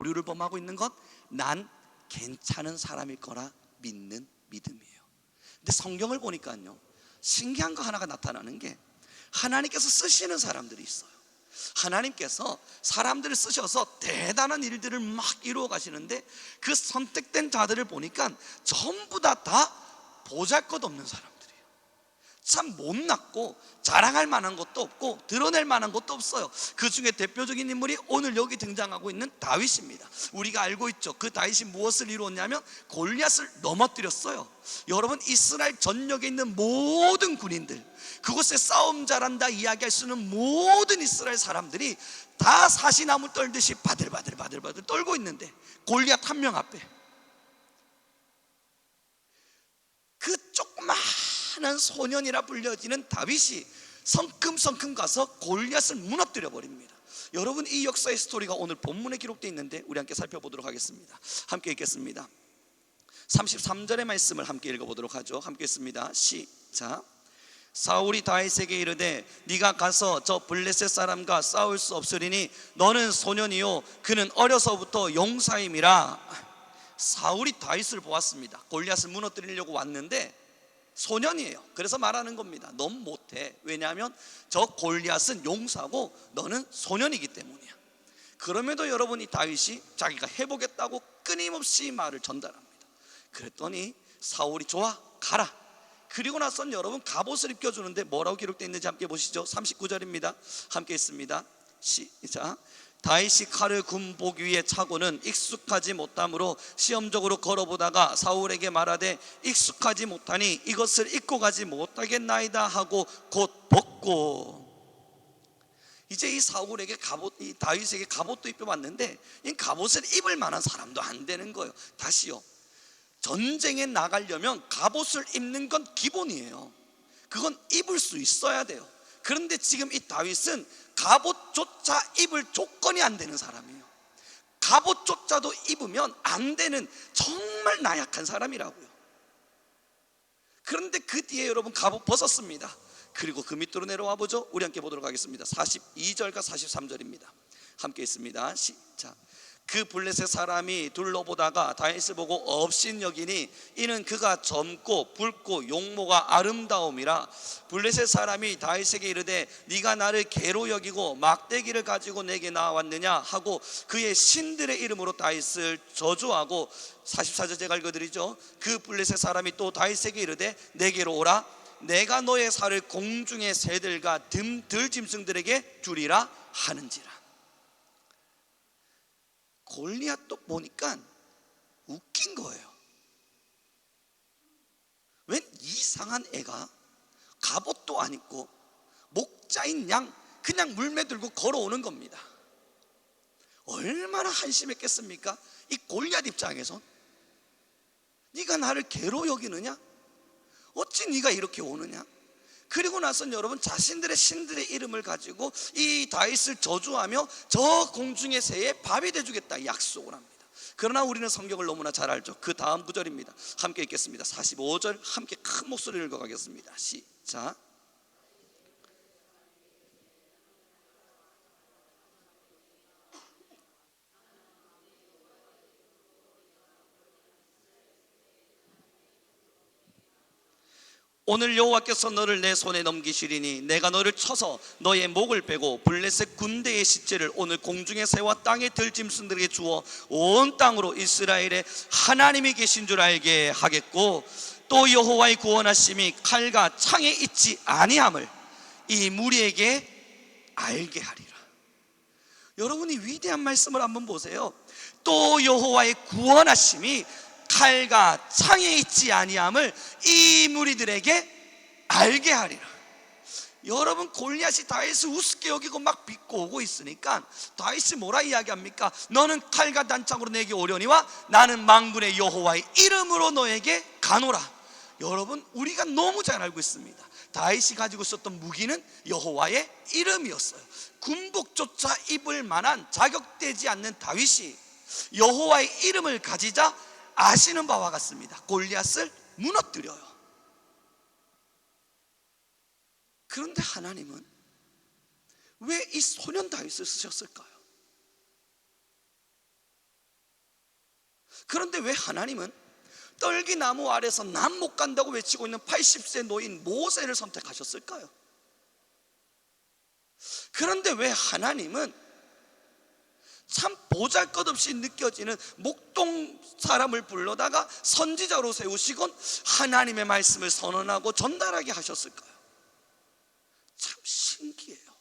오류를 범하고 있는 것, 난 괜찮은 사람일 거라 믿는 믿음이에요. 근데 성경을 보니까요, 신기한 거 하나가 나타나는 게, 하나님께서 쓰시는 사람들이 있어요. 하나님께서 사람들을 쓰셔서 대단한 일들을 막 이루어 가시는데, 그 선택된 자들을 보니까 전부 다 보잘것없는 사람들이에요. 참 못났고 자랑할 만한 것도 없고 드러낼 만한 것도 없어요. 그 중에 대표적인 인물이 오늘 여기 등장하고 있는 다윗입니다. 우리가 알고 있죠. 그 다윗이 무엇을 이루었냐면 골리앗을 넘어뜨렸어요. 여러분, 이스라엘 전역에 있는 모든 군인들, 그곳에 싸움 잘한다 이야기할 수 있는 모든 이스라엘 사람들이 다 사시나무 떨듯이 바들바들 떨고 있는데, 골리앗 한 명 앞에 그 조그마한 소년이라 불려지는 다윗이 성큼성큼 가서 골리앗을 무너뜨려 버립니다. 여러분, 이 역사의 스토리가 오늘 본문에 기록되어 있는데 우리 함께 살펴보도록 하겠습니다. 함께 읽겠습니다. 33절의 말씀을 함께 읽어보도록 하죠. 함께 읽습니다. 시작. 사울이 다윗에게 이르되 네가 가서 저 블레셋 사람과 싸울 수 없으리니 너는 소년이요 그는 어려서부터 용사임이라. 사울이 다윗을 보았습니다. 골리앗을 무너뜨리려고 왔는데 소년이에요. 그래서 말하는 겁니다. 넌 못해. 왜냐하면 저 골리앗은 용사고 너는 소년이기 때문이야. 그럼에도 여러분, 이 다윗이 자기가 해보겠다고 끊임없이 말을 전달합니다. 그랬더니 사울이 좋아, 가라. 그리고 나선 여러분, 갑옷을 입혀주는데 뭐라고 기록되어 있는지 함께 보시죠. 39절입니다 함께 있습니다. 시작. 다윗이 칼을 군복 위에 차고는 익숙하지 못함으로 시험적으로 걸어보다가 사울에게 말하되 익숙하지 못하니 이것을 입고 가지 못하겠나이다 하고 곧 벗고. 이제 이 사울에게 이 다윗에게 갑옷도 입혀봤는데 이 갑옷을 입을 만한 사람도 안 되는 거예요. 다시요, 전쟁에 나가려면 갑옷을 입는 건 기본이에요. 그건 입을 수 있어야 돼요. 그런데 지금 이 다윗은 갑옷조차 입을 조건이 안 되는 사람이에요. 갑옷조차도 입으면 안 되는 정말 나약한 사람이라고요. 그런데 그 뒤에 여러분, 갑옷 벗었습니다. 그리고 그 밑으로 내려와 보죠. 우리 함께 보도록 하겠습니다. 42절과 43절입니다 함께 있습니다. 시작. 그 블레셋 사람이 둘러보다가 다윗을 보고 업신 여기니 이는 그가 젊고 붉고 용모가 아름다움이라. 블레셋 사람이 다윗에게 이르되 네가 나를 개로 여기고 막대기를 가지고 내게 나왔느냐 하고 그의 신들의 이름으로 다윗을 저주하고. 44절 제가 읽어드리죠. 그 블레셋 사람이 또 다윗에게 이르되 내게로 오라. 내가 너의 살을 공중의 새들과 들짐승들에게 주리라 하는지라. 골리앗도 보니까 웃긴 거예요. 웬 이상한 애가 갑옷도 안 입고 목자인 양 그냥 물매 들고 걸어오는 겁니다. 얼마나 한심했겠습니까? 이 골리앗 입장에선 네가 나를 개로 여기느냐? 어찌 네가 이렇게 오느냐? 그리고 나선 여러분, 자신들의 신들의 이름을 가지고 이 다윗을 저주하며 저 공중의 새에 밥이 돼주겠다 약속을 합니다. 그러나 우리는 성경을 너무나 잘 알죠. 그 다음 구절입니다. 함께 읽겠습니다. 45절 함께 큰 목소리를 읽어가겠습니다. 시작. 오늘 여호와께서 너를 내 손에 넘기시리니 내가 너를 쳐서 너의 목을 베고 블레셋 군대의 시체를 오늘 공중의 새와 땅의 들짐승들에게 주어 온 땅으로 이스라엘에 하나님이 계신 줄 알게 하겠고 또 여호와의 구원하심이 칼과 창에 있지 아니함을 이 무리에게 알게 하리라. 여러분이 위대한 말씀을 한번 보세요. 또 여호와의 구원하심이 칼과 창에 있지 아니함을 이 무리들에게 알게 하리라. 여러분, 골리앗이 다윗을 우습게 여기고 막 빚고 오고 있으니까 다윗이 뭐라 이야기합니까? 너는 칼과 단창으로 내게 오려니와 나는 만군의 여호와의 이름으로 너에게 가노라. 여러분, 우리가 너무 잘 알고 있습니다. 다윗이 가지고 있었던 무기는 여호와의 이름이었어요. 군복조차 입을 만한 자격되지 않는 다윗이 여호와의 이름을 가지자 아시는 바와 같습니다. 골리앗을 무너뜨려요. 그런데 하나님은 왜 이 소년 다윗을 쓰셨을까요? 그런데 왜 하나님은 떨기나무 아래서 난 못 간다고 외치고 있는 80세 노인 모세를 선택하셨을까요? 그런데 왜 하나님은 참 보잘것없이 느껴지는 목동 사람을 불러다가 선지자로 세우시곤 하나님의 말씀을 선언하고 전달하게 하셨을까요? 참 신기해요.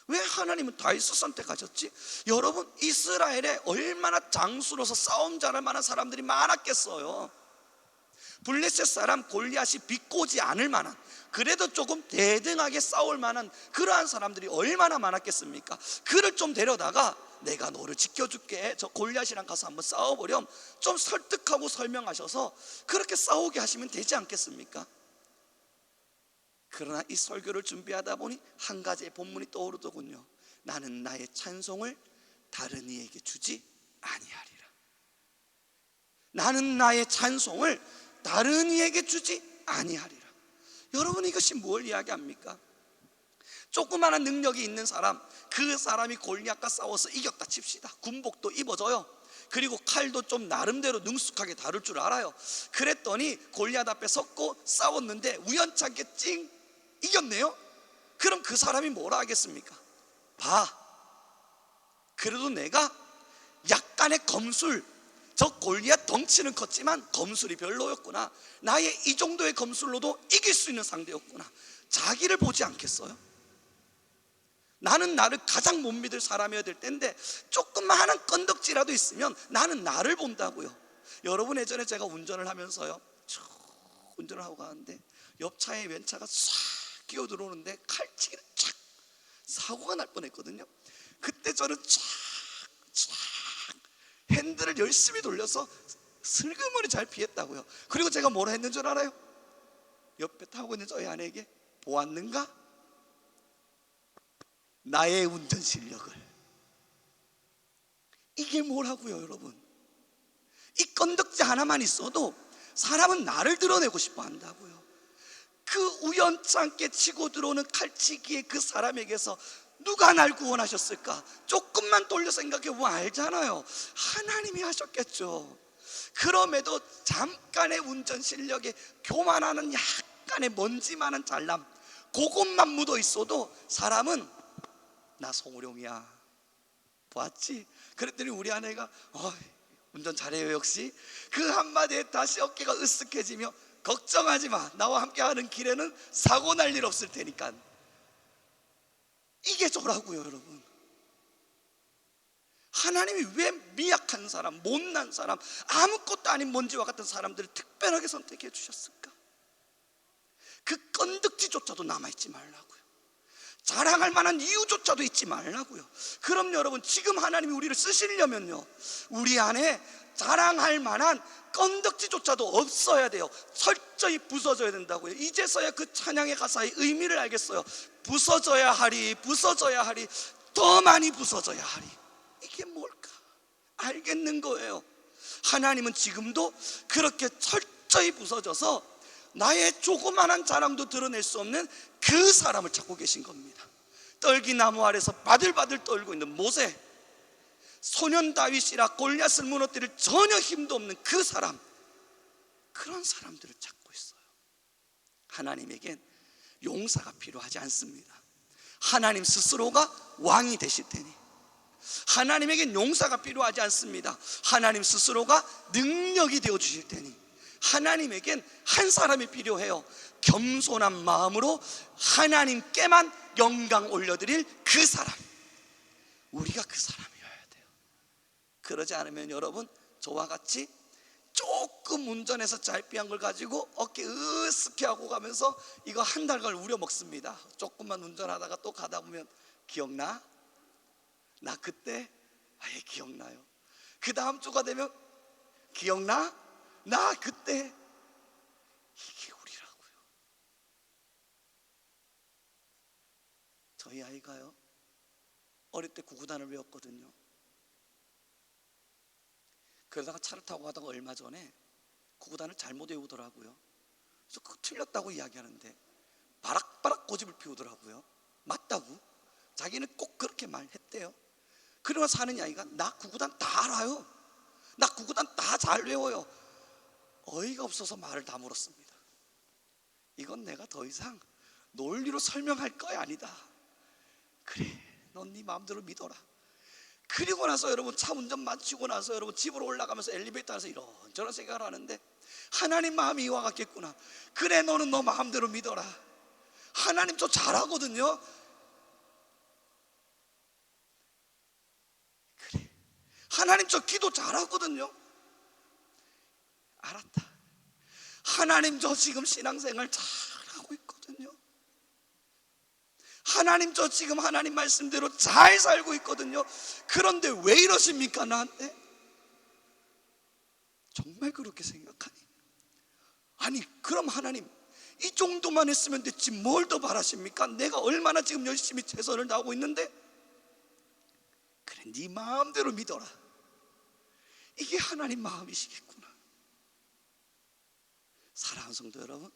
왜 하나님은 다윗을 선택하셨지? 여러분, 이스라엘에 얼마나 장수로서 싸움 잘할 만한 사람들이 많았겠어요. 블레셋 사람 골리앗이 비꼬지 않을 만한, 그래도 조금 대등하게 싸울 만한 그러한 사람들이 얼마나 많았겠습니까? 그를 좀 데려다가 내가 너를 지켜줄게, 저 골리앗이랑 가서 한번 싸워보렴, 좀 설득하고 설명하셔서 그렇게 싸우게 하시면 되지 않겠습니까? 그러나 이 설교를 준비하다 보니 한 가지의 본문이 떠오르더군요. 나는 나의 찬송을 다른 이에게 주지 아니하리라. 나는 나의 찬송을 다른 이에게 주지 아니하리라. 여러분, 이것이 뭘 이야기합니까? 조그마한 능력이 있는 사람, 그 사람이 골리앗과 싸워서 이겼다 칩시다. 군복도 입어줘요. 그리고 칼도 좀 나름대로 능숙하게 다룰 줄 알아요. 그랬더니 골리앗 앞에 섰고 싸웠는데 우연찮게 찡 이겼네요. 그럼 그 사람이 뭐라 하겠습니까? 봐, 그래도 내가 약간의 검술, 저 골리앗 덩치는 컸지만 검술이 별로였구나, 나의 이 정도의 검술로도 이길 수 있는 상대였구나, 자기를 보지 않겠어요? 나는 나를 가장 못 믿을 사람이어야 될 텐데 조그마한 건덕지라도 있으면 나는 나를 본다고요. 여러분, 예전에 제가 운전을 하면서요, 운전을 하고 가는데 옆차에 왼차가 싹 끼어 들어오는데 칼치기를 쫙, 사고가 날 뻔했거든요. 그때 저는 쫙 핸들을 열심히 돌려서 슬그머니 잘 피했다고요. 그리고 제가 뭐라 했는 줄 알아요? 옆에 타고 있는 저희 아내에게 보았는가? 나의 운전 실력을. 이게 뭐라고요, 여러분? 이 건덕지 하나만 있어도 사람은 나를 드러내고 싶어 한다고요. 그 우연찮게 치고 들어오는 칼치기에 그 사람에게서 누가 날 구원하셨을까? 조금만 돌려 생각해보면 알잖아요. 하나님이 하셨겠죠. 그럼에도 잠깐의 운전 실력에 교만하는 약간의 먼지 많은 잘남, 그것만 묻어 있어도 사람은 나 성우룡이야, 봤지? 그랬더니 우리 아내가 운전 잘해요 역시. 그 한마디에 다시 어깨가 으쓱해지며 걱정하지 마, 나와 함께하는 길에는 사고 날 일 없을 테니까. 이게 저라고요, 여러분. 하나님이 왜 미약한 사람, 못난 사람, 아무것도 아닌 먼지와 같은 사람들을 특별하게 선택해 주셨을까? 그 건덕지조차도 남아있지 말라고요. 자랑할 만한 이유조차도 있지 말라고요. 그럼 여러분, 지금 하나님이 우리를 쓰시려면요, 우리 안에 자랑할 만한 건덕지조차도 없어야 돼요. 철저히 부서져야 된다고요. 이제서야 그 찬양의 가사의 의미를 알겠어요. 부서져야 하리, 부서져야 하리, 더 많이 부서져야 하리. 이게 뭘까? 알겠는 거예요. 하나님은 지금도 그렇게 철저히 부서져서 나의 조그만한 자랑도 드러낼 수 없는 그 사람을 찾고 계신 겁니다. 떨기나무 아래서 바들바들 떨고 있는 모세, 소년 다윗이라 골리앗을 무너뜨릴 전혀 힘도 없는 그 사람, 그런 사람들을 찾고 있어요. 하나님에겐 용사가 필요하지 않습니다. 하나님 스스로가 왕이 되실 테니. 하나님에겐 용사가 필요하지 않습니다. 하나님 스스로가 능력이 되어 주실 테니. 하나님에겐 한 사람이 필요해요. 겸손한 마음으로 하나님께만 영광 올려드릴 그 사람. 우리가 그 사람이어야 돼요. 그러지 않으면 여러분, 저와 같이 조금 운전해서 잘 피한 걸 가지고 어깨 으쓱해 하고 가면서 이거 한 달간 우려 먹습니다. 조금만 운전하다가 또 가다 보면 기억나? 나 그때? 아예 기억나요. 그 다음 주가 되면 기억나? 나 그때? 이게 우리라고요. 저희 아이가요, 어릴 때 구구단을 외웠거든요. 그러다가 차를 타고 가다가 얼마 전에 구구단을 잘못 외우더라고요. 그래서 그거 틀렸다고 이야기하는데 바락바락 고집을 피우더라고요. 맞다고? 자기는 꼭 그렇게 말했대요. 그러면서 하는 아이가 나 구구단 다 알아요. 나 구구단 다 잘 외워요. 어이가 없어서 말을 다 물었습니다. 이건 내가 더 이상 논리로 설명할 거야 아니다. 그래, 넌 네 마음대로 믿어라. 그리고 나서 여러분 차 운전 마치고 나서 여러분 집으로 올라가면서 엘리베이터 안에서 이런저런 생각을 하는데 하나님 마음이 이와 같겠구나. 그래, 너는 너 마음대로 믿어라. 하나님 저 잘하거든요. 그래, 하나님 저 기도 잘하거든요. 알았다. 하나님 저 지금 신앙생활 잘하고 있거든요. 하나님 저 지금 하나님 말씀대로 잘 살고 있거든요. 그런데 왜 이러십니까 나한테? 정말 그렇게 생각하니? 아니 그럼 하나님 이 정도만 했으면 됐지 뭘 더 바라십니까? 내가 얼마나 지금 열심히 최선을 다하고 있는데. 그래, 네 마음대로 믿어라. 이게 하나님 마음이시겠구나. 사랑하는 성도 여러분,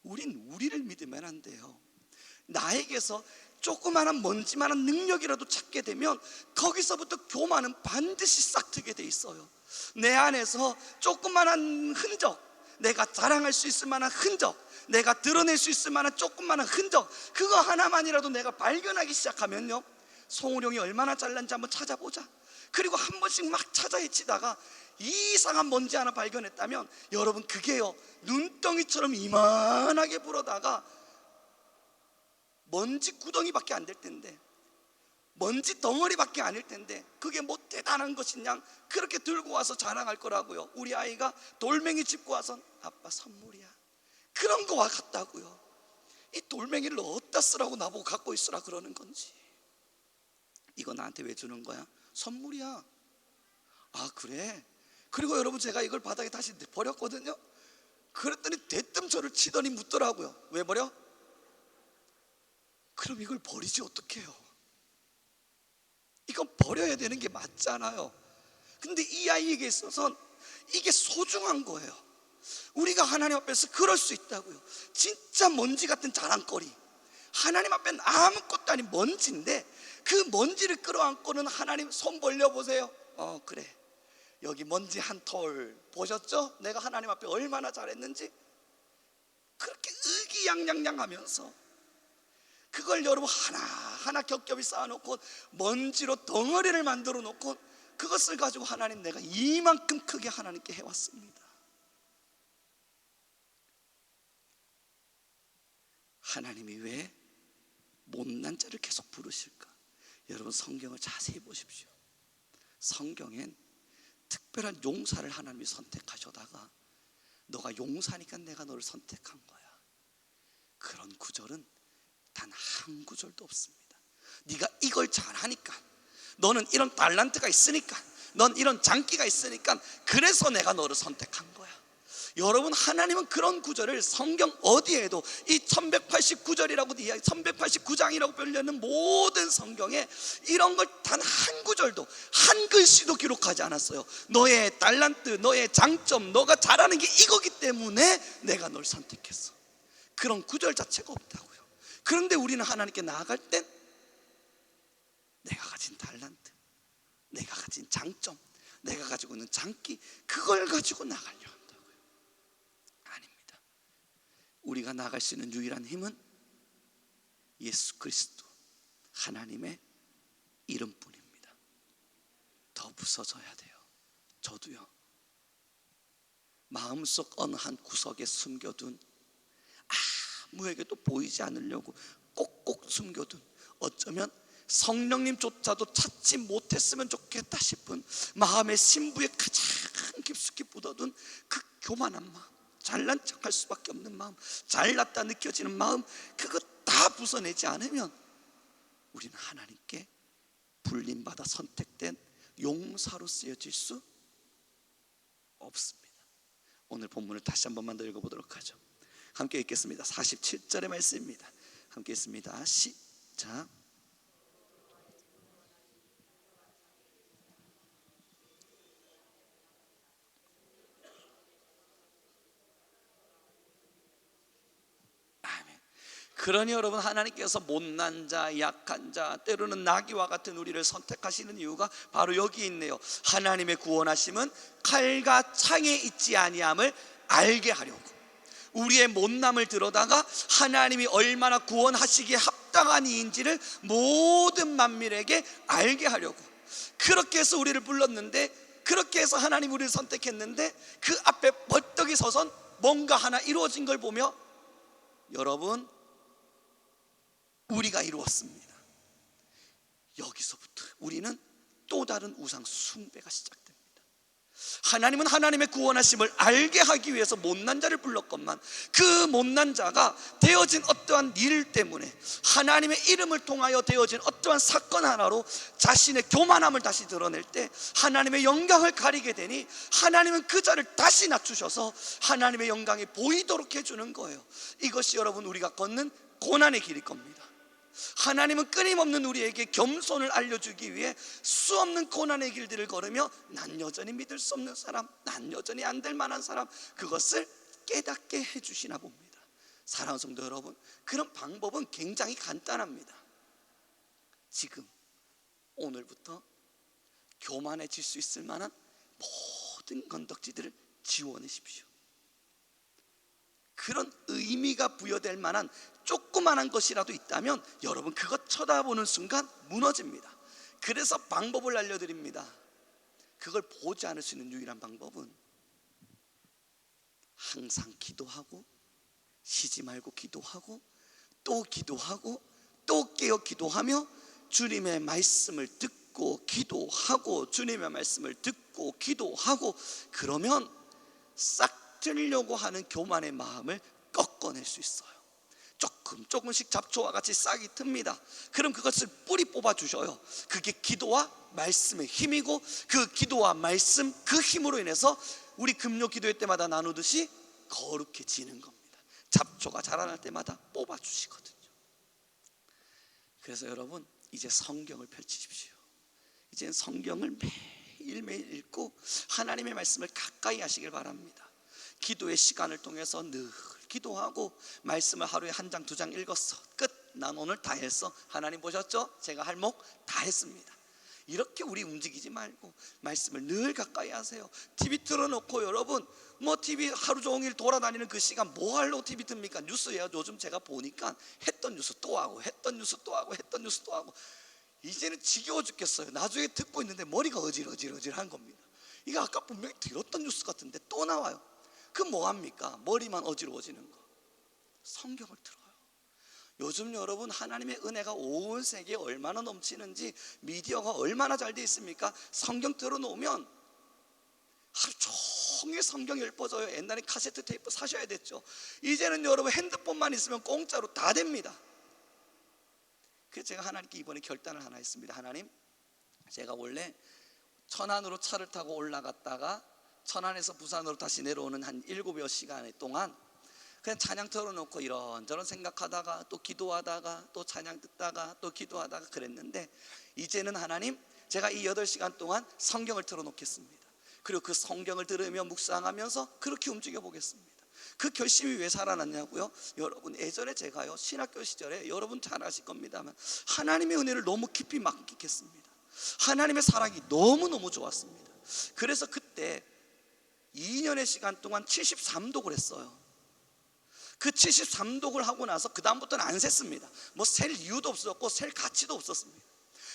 우린 우리를 믿으면 안 돼요. 나에게서 조그마한 먼지만한 능력이라도 찾게 되면 거기서부터 교만은 반드시 싹트게 돼 있어요. 내 안에서 조그마한 흔적, 내가 자랑할 수 있을 만한 흔적, 내가 드러낼 수 있을 만한 조그마한 흔적, 그거 하나만이라도 내가 발견하기 시작하면요, 송우룡이 얼마나 잘난지 한번 찾아보자. 그리고 한 번씩 막 찾아 헤치다가 이상한 먼지 하나 발견했다면 여러분 그게요, 눈덩이처럼 이만하게 불어다가 먼지 구덩이밖에 안 될 텐데, 먼지 덩어리밖에 아닐 텐데 그게 뭐 대단한 것이냐 그렇게 들고 와서 자랑할 거라고요. 우리 아이가 돌멩이 짚고 와서 아빠 선물이야, 그런 거와 같다고요. 이 돌멩이를 어디다 쓰라고 나보고 갖고 있으라 그러는 건지. 이거 나한테 왜 주는 거야? 선물이야. 아 그래? 그리고 여러분 제가 이걸 바닥에 다시 버렸거든요. 그랬더니 대뜸 저를 치더니 묻더라고요. 왜 버려? 그럼 이걸 버리지 어떡해요? 이건 버려야 되는 게 맞잖아요. 근데 이 아이에게 있어서는 이게 소중한 거예요. 우리가 하나님 앞에서 그럴 수 있다고요. 진짜 먼지 같은 자랑거리, 하나님 앞에는 아무것도 아닌 먼지인데 그 먼지를 끌어안고는 하나님 손 벌려보세요. 그래, 여기 먼지 한 톨 보셨죠? 내가 하나님 앞에 얼마나 잘했는지. 그렇게 의기양양양하면서 그걸 여러분 하나하나 겹겹이 쌓아놓고 먼지로 덩어리를 만들어 놓고 그것을 가지고 하나님 내가 이만큼 크게 하나님께 해왔습니다. 하나님이 왜 못난 자를 계속 부르실까? 여러분 성경을 자세히 보십시오. 성경엔 특별한 용사를 하나님이 선택하셔다가 너가 용사니까 내가 너를 선택한 거야, 그런 구절은 단 한 구절도 없습니다. 네가 이걸 잘하니까, 너는 이런 달란트가 있으니까, 넌 이런 장기가 있으니까 그래서 내가 너를 선택한 거야. 여러분 하나님은 그런 구절을 성경 어디에도 이 1189절이라고 1189장이라고 불리는 모든 성경에 이런 걸 단 한 구절도 한 글씨도 기록하지 않았어요. 너의 달란트, 너의 장점, 너가 잘하는 게 이거기 때문에 내가 널 선택했어, 그런 구절 자체가 없다고요. 그런데 우리는 하나님께 나아갈 땐 내가 가진 달란트, 내가 가진 장점, 내가 가지고 있는 장기, 그걸 가지고 나가려 한다고요. 아닙니다. 우리가 나갈 수 있는 유일한 힘은 예수 그리스도 하나님의 이름뿐입니다. 더 부서져야 돼요. 저도요. 마음속 어느 한 구석에 숨겨둔, 아무에게도 보이지 않으려고 꼭꼭 숨겨둔, 어쩌면 성령님조차도 찾지 못했으면 좋겠다 싶은 마음의 심부에 가장 깊숙이 묻어둔 그 교만한 마음, 잘난 척할 수밖에 없는 마음, 잘났다 느껴지는 마음, 그거 다 부숴내지 않으면 우리는 하나님께 불림받아 선택된 용사로 쓰여질 수 없습니다. 오늘 본문을 다시 한 번만 더 읽어보도록 하죠. 함께 읽겠습니다. 47절의 말씀입니다. 함께 읽습니다. 시작. 아멘. 그러니 여러분, 하나님께서 못난 자, 약한 자, 때로는 나귀와 같은 우리를 선택하시는 이유가 바로 여기 있네요. 하나님의 구원하심은 칼과 창에 있지 아니함을 알게 하려고, 우리의 못남을 들여다가 하나님이 얼마나 구원하시기에 합당한 이인지를 모든 만민에게 알게 하려고, 그렇게 해서 우리를 불렀는데, 그렇게 해서 하나님 우리를 선택했는데, 그 앞에 벌떡이 서선 뭔가 하나 이루어진 걸 보며, 여러분, 우리가 이루었습니다. 여기서부터 우리는 또 다른 우상 숭배가 시작됩니다. 하나님은 하나님의 구원하심을 알게 하기 위해서 못난 자를 불렀건만, 그 못난 자가 되어진 어떠한 일 때문에, 하나님의 이름을 통하여 되어진 어떠한 사건 하나로 자신의 교만함을 다시 드러낼 때 하나님의 영광을 가리게 되니, 하나님은 그 자를 다시 낮추셔서 하나님의 영광이 보이도록 해주는 거예요. 이것이 여러분, 우리가 걷는 고난의 길일 겁니다. 하나님은 끊임없는 우리에게 겸손을 알려주기 위해 수없는 고난의 길들을 걸으며, 난 여전히 믿을 수 없는 사람, 난 여전히 안 될 만한 사람, 그것을 깨닫게 해주시나 봅니다. 사랑하는 성도 여러분, 그런 방법은 굉장히 간단합니다. 지금 오늘부터 교만해질 수 있을 만한 모든 건덕지들을 지워내십시오. 그런 의미가 부여될 만한 조그만한 것이라도 있다면 여러분, 그것 쳐다보는 순간 무너집니다. 그래서 방법을 알려드립니다. 그걸 보지 않을 수 있는 유일한 방법은 항상 기도하고, 쉬지 말고 기도하고, 또 기도하고, 또 깨어 기도하며, 주님의 말씀을 듣고 기도하고, 주님의 말씀을 듣고 기도하고, 그러면 싹 틀려고 하는 교만의 마음을 꺾어낼 수 있어요. 조금씩 잡초와 같이 싹이 틉니다. 그럼 그것을 뿌리 뽑아 주셔요. 그게 기도와 말씀의 힘이고, 그 기도와 말씀, 그 힘으로 인해서 우리 금요 기도회 때마다 나누듯이 거룩해지는 겁니다. 잡초가 자라날 때마다 뽑아 주시거든요. 그래서 여러분, 이제 성경을 펼치십시오. 이제 성경을 매일매일 읽고 하나님의 말씀을 가까이 하시길 바랍니다. 기도의 시간을 통해서 늘 기도하고, 말씀을 하루에 한 장, 두 장 읽었어, 끝. 난 오늘 다 했어. 하나님 보셨죠? 제가 할 목 다 했습니다. 이렇게 우리 움직이지 말고 말씀을 늘 가까이 하세요. TV 틀어놓고, 여러분, 뭐 TV 하루 종일 돌아다니는 그 시간 뭐 하려고 TV 듭니까? 뉴스예요. 요즘 제가 보니까 했던 뉴스 또 하고, 했던 뉴스 또 하고, 했던 뉴스 또 하고, 이제는 지겨워 죽겠어요. 나중에 듣고 있는데 머리가 어질어질한 겁니다. 이거 아까 분명히 들었던 뉴스 같은데 또 나와요. 그 뭐합니까? 머리만 어지러워지는 거. 성경을 들어요. 요즘 여러분, 하나님의 은혜가 온 세계에 얼마나 넘치는지, 미디어가 얼마나 잘 돼 있습니까? 성경 들어놓으면 하루 종일 성경이 읊어져요. 옛날에 카세트 테이프 사셔야 됐죠. 이제는 여러분, 핸드폰만 있으면 공짜로 다 됩니다. 그래서 제가 하나님께 이번에 결단을 하나 했습니다. 하나님, 제가 원래 천안으로 차를 타고 올라갔다가 천안에서 부산으로 다시 내려오는 한 7여 시간 동안 그냥 찬양 틀어놓고 이런저런 생각하다가, 또 기도하다가, 또 찬양 듣다가, 또 기도하다가 그랬는데, 이제는 하나님, 제가 이 8시간 동안 성경을 틀어놓겠습니다. 그리고 그 성경을 들으며 묵상하면서 그렇게 움직여 보겠습니다. 그 결심이 왜 살아났냐고요? 여러분, 예전에 제가요, 신학교 시절에, 여러분 잘 아실 겁니다만, 하나님의 은혜를 너무 깊이 만끽했습니다. 하나님의 사랑이 너무너무 좋았습니다. 그래서 그때 2년의 시간 동안 73독을 했어요. 그 73독을 하고 나서 그 다음부터는 안 셌습니다. 뭐 셀 이유도 없었고 셀 가치도 없었습니다.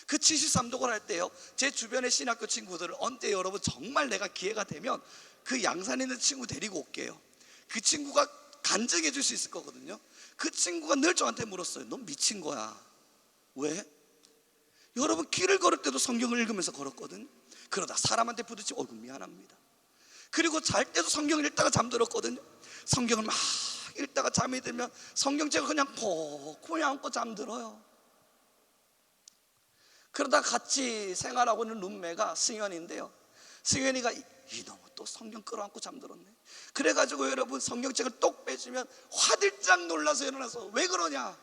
그 73독을 할 때요, 제 주변의 신학교 친구들을 언제 여러분 정말 내가 기회가 되면 그 양산에 있는 친구 데리고 올게요. 그 친구가 간증해 줄 수 있을 거거든요. 그 친구가 늘 저한테 물었어요. 너 미친 거야. 왜? 여러분, 길을 걸을 때도 성경을 읽으면서 걸었거든. 그러다 사람한테 부딪히면 어이구 미안합니다. 그리고 잘 때도 성경을 읽다가 잠들었거든요. 성경을 막 읽다가 잠이 들면 성경책을 그냥 콕 안고 잠들어요. 그러다 같이 생활하고 있는 룸메가 승현인데요, 승현이가 이놈은 또 성경 끌어안고 잠들었네. 그래가지고 여러분, 성경책을 똑 빼주면 화들짝 놀라서 일어나서 왜 그러냐,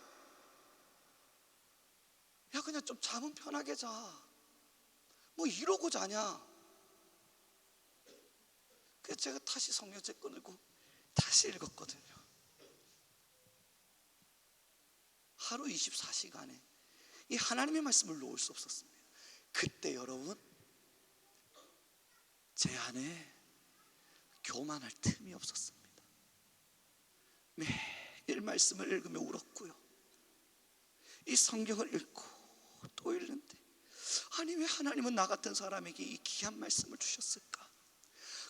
야 그냥 좀 잠은 편하게 자, 뭐 이러고 자냐. 그래서 제가 다시 성경책 꺼내고 다시 읽었거든요. 하루 24시간에 이 하나님의 말씀을 놓을 수 없었습니다. 그때 여러분, 제 안에 교만할 틈이 없었습니다. 매일 말씀을 읽으며 울었고요, 이 성경을 읽고 또 읽는데, 아니 왜 하나님은 나 같은 사람에게 이 귀한 말씀을 주셨을까?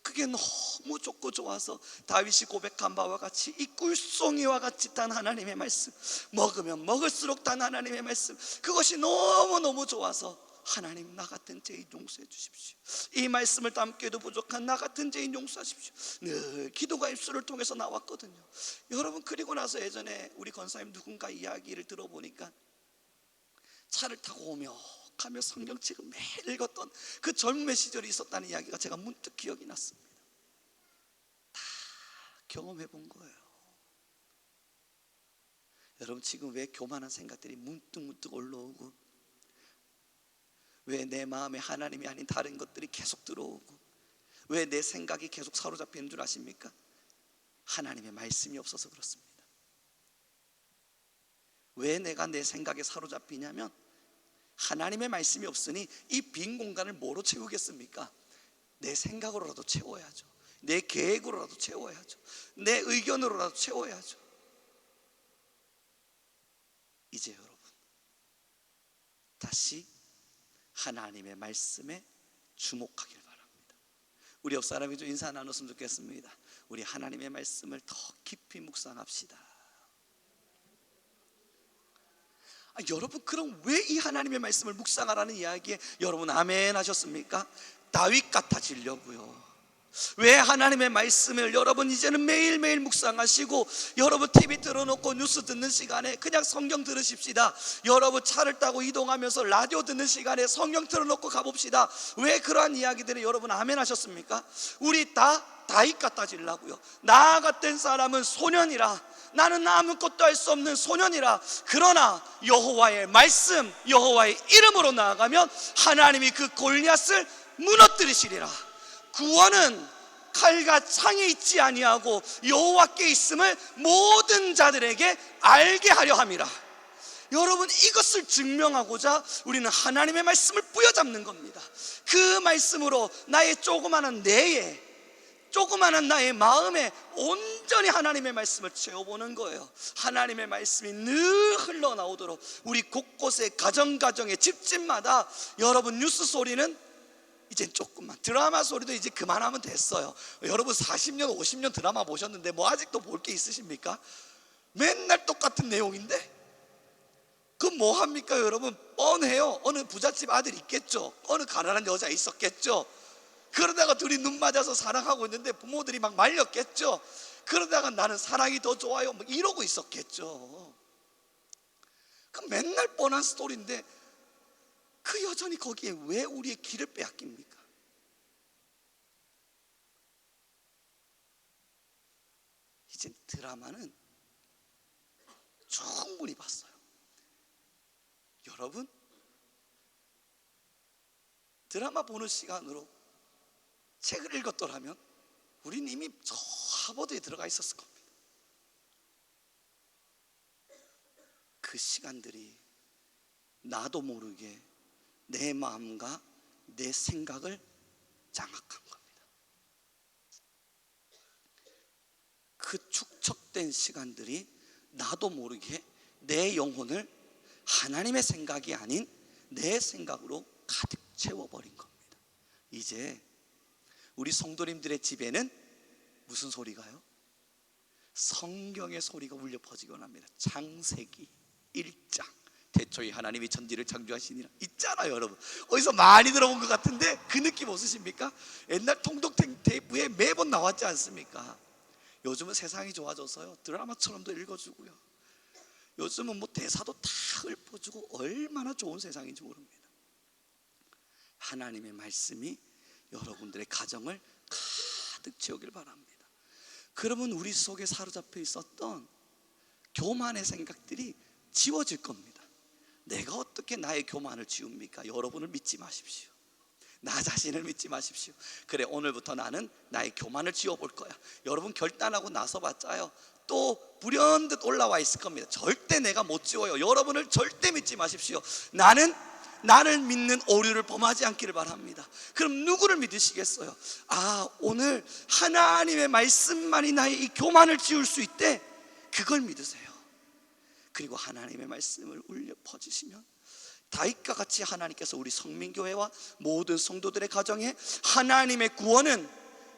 그게 너무 좋고 좋아서 다윗이 고백한 바와 같이 이 꿀송이와 같이 단 하나님의 말씀, 먹으면 먹을수록 단 하나님의 말씀, 그것이 너무너무 좋아서 하나님, 나 같은 죄인 용서해 주십시오. 이 말씀을 담기에도 부족한 나 같은 죄인 용서하십시오. 늘 기도가 입술을 통해서 나왔거든요. 여러분, 그리고 나서 예전에 우리 권사님 누군가 이야기를 들어보니까 차를 타고 오며 가며 성경책을 매일 읽었던 그 젊음의 시절이 있었다는 이야기가 제가 문득 기억이 났습니다. 다 경험해 본 거예요. 여러분, 지금 왜 교만한 생각들이 문득 올라오고, 왜 내 마음에 하나님이 아닌 다른 것들이 계속 들어오고, 왜 내 생각이 계속 사로잡히는 줄 아십니까? 하나님의 말씀이 없어서 그렇습니다. 왜 내가 내 생각에 사로잡히냐면, 하나님의 말씀이 없으니 이 빈 공간을 뭐로 채우겠습니까? 내 생각으로라도 채워야죠. 내 계획으로라도 채워야죠. 내 의견으로라도 채워야죠. 이제 여러분, 다시 하나님의 말씀에 주목하길 바랍니다. 우리 옆 사람이 좀 인사 나눴으면 좋겠습니다. 우리 하나님의 말씀을 더 깊이 묵상합시다. 여러분, 그럼 왜 이 하나님의 말씀을 묵상하라는 이야기에 여러분 아멘 하셨습니까? 다윗 같아지려고요. 왜 하나님의 말씀을 여러분 이제는 매일매일 묵상하시고, 여러분 TV 틀어놓고 뉴스 듣는 시간에 그냥 성경 들으십시다. 여러분 차를 타고 이동하면서 라디오 듣는 시간에 성경 틀어놓고 가봅시다. 왜 그러한 이야기들을 여러분 아멘 하셨습니까? 우리 다 다윗 같아지려고요. 나 같은 사람은 소년이라, 나는 아무것도 할 수 없는 소년이라. 그러나 여호와의 말씀, 여호와의 이름으로 나아가면 하나님이 그 골리앗을 무너뜨리시리라. 구원은 칼과 창에 있지 아니하고 여호와께 있음을 모든 자들에게 알게 하려 함이라. 여러분, 이것을 증명하고자 우리는 하나님의 말씀을 부여잡는 겁니다. 그 말씀으로 나의 조그마한 뇌에, 조그마한 나의 마음에 온전히 하나님의 말씀을 채워보는 거예요. 하나님의 말씀이 늘 흘러나오도록 우리 곳곳에 가정가정에 집집마다, 여러분 뉴스 소리는 이제 조금만, 드라마 소리도 이제 그만하면 됐어요. 여러분 40년 50년 드라마 보셨는데 뭐 아직도 볼 게 있으십니까? 맨날 똑같은 내용인데 그 뭐 합니까 여러분? 뻔해요. 어느 부잣집 아들 있겠죠, 어느 가난한 여자 있었겠죠, 그러다가 둘이 눈 맞아서 사랑하고 있는데 부모들이 막 말렸겠죠. 그러다가 나는 사랑이 더 좋아요 뭐 이러고 있었겠죠. 그 맨날 뻔한 스토리인데 그 여전히 거기에 왜 우리의 길을 빼앗깁니까? 이제 드라마는 충분히 봤어요. 여러분, 드라마 보는 시간으로 책을 읽었더라면 우린 이미 저 하버드에 들어가 있었을 겁니다. 그 시간들이 나도 모르게 내 마음과 내 생각을 장악한 겁니다. 그 축적된 시간들이 나도 모르게 내 영혼을 하나님의 생각이 아닌 내 생각으로 가득 채워버린 겁니다. 이제 우리 성도님들의 집에는 무슨 소리가요? 성경의 소리가 울려 퍼지곤 합니다. 창세기 1장 태초에 하나님이 천지를 창조하시니라 있잖아요. 여러분 어디서 많이 들어본 것 같은데 그 느낌 없으십니까? 옛날 통독 테이프에 매번 나왔지 않습니까? 요즘은 세상이 좋아져서요 드라마처럼도 읽어주고요, 요즘은 뭐 대사도 다 읊어주고 얼마나 좋은 세상인지 모릅니다. 하나님의 말씀이 여러분들의 가정을 가득 채우길 바랍니다. 그러면 우리 속에 사로잡혀 있었던 교만의 생각들이 지워질 겁니다. 내가 어떻게 나의 교만을 지웁니까? 여러분을 믿지 마십시오. 나 자신을 믿지 마십시오. 그래, 오늘부터 나는 나의 교만을 지워볼 거야. 여러분 결단하고 나서 봤자요 또 불현듯 올라와 있을 겁니다. 절대 내가 못 지워요. 여러분을 절대 믿지 마십시오. 나는 나를 믿는 오류를 범하지 않기를 바랍니다. 그럼 누구를 믿으시겠어요? 오늘 하나님의 말씀만이 나의 이 교만을 지울 수 있대. 그걸 믿으세요. 그리고 하나님의 말씀을 울려 퍼지시면 다윗과 같이 하나님께서 우리 성민교회와 모든 성도들의 가정에 하나님의 구원은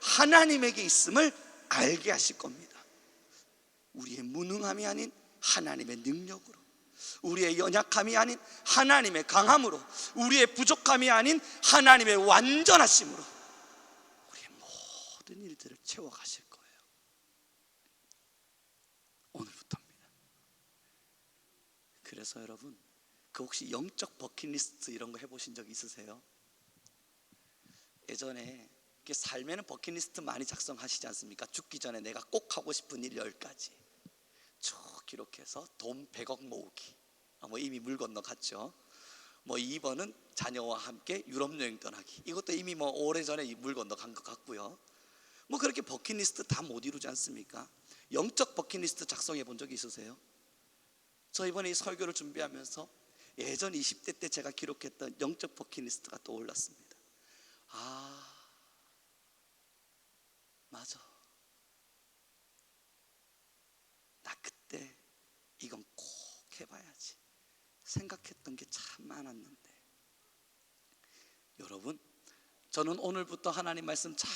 하나님에게 있음을 알게 하실 겁니다. 우리의 무능함이 아닌 하나님의 능력으로, 우리의 연약함이 아닌 하나님의 강함으로, 우리의 부족함이 아닌 하나님의 완전하심으로 우리의 모든 일들을 채워가실 거예요. 오늘부터입니다. 그래서 여러분, 혹시 영적 버킷리스트 이런 거 해보신 적 있으세요? 예전에 삶에는 버킷리스트 많이 작성하시지 않습니까? 죽기 전에 내가 꼭 하고 싶은 일 10가지 쭉 기록해서 돈 100억 모으기. 이미 물 건너 갔죠. 2번은 자녀와 함께 유럽 여행 떠나기. 이것도 이미 오래전에 물 건너 간 것 같고요. 그렇게 버킷리스트 다 못 이루지 않습니까? 영적 버킷리스트 작성해 본 적이 있으세요? 저 이번에 이 설교를 준비하면서 예전 20대 때 제가 기록했던 영적 버킷리스트가 떠올랐습니다. 맞아, 나 그때 이건 꼭 해봐야지 생각했던 게 참 많았는데, 여러분, 저는 오늘부터 하나님 말씀 잘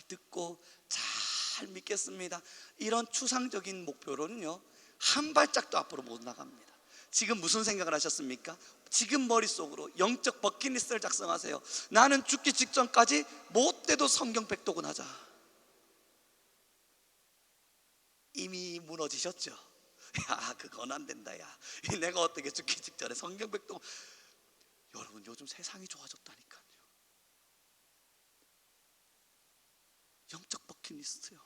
듣고 잘 믿겠습니다, 이런 추상적인 목표로는요 한 발짝도 앞으로 못 나갑니다. 지금 무슨 생각을 하셨습니까? 지금 머릿속으로 영적 버킷리스트를 작성하세요. 나는 죽기 직전까지 못돼도 성경 백독은 하자. 이미 무너지셨죠? 그건 안 된다. 내가 어떻게 죽기 직전에 성경 백독. 여러분, 요즘 세상이 좋아졌다니까요. 영적 버킷리스트요.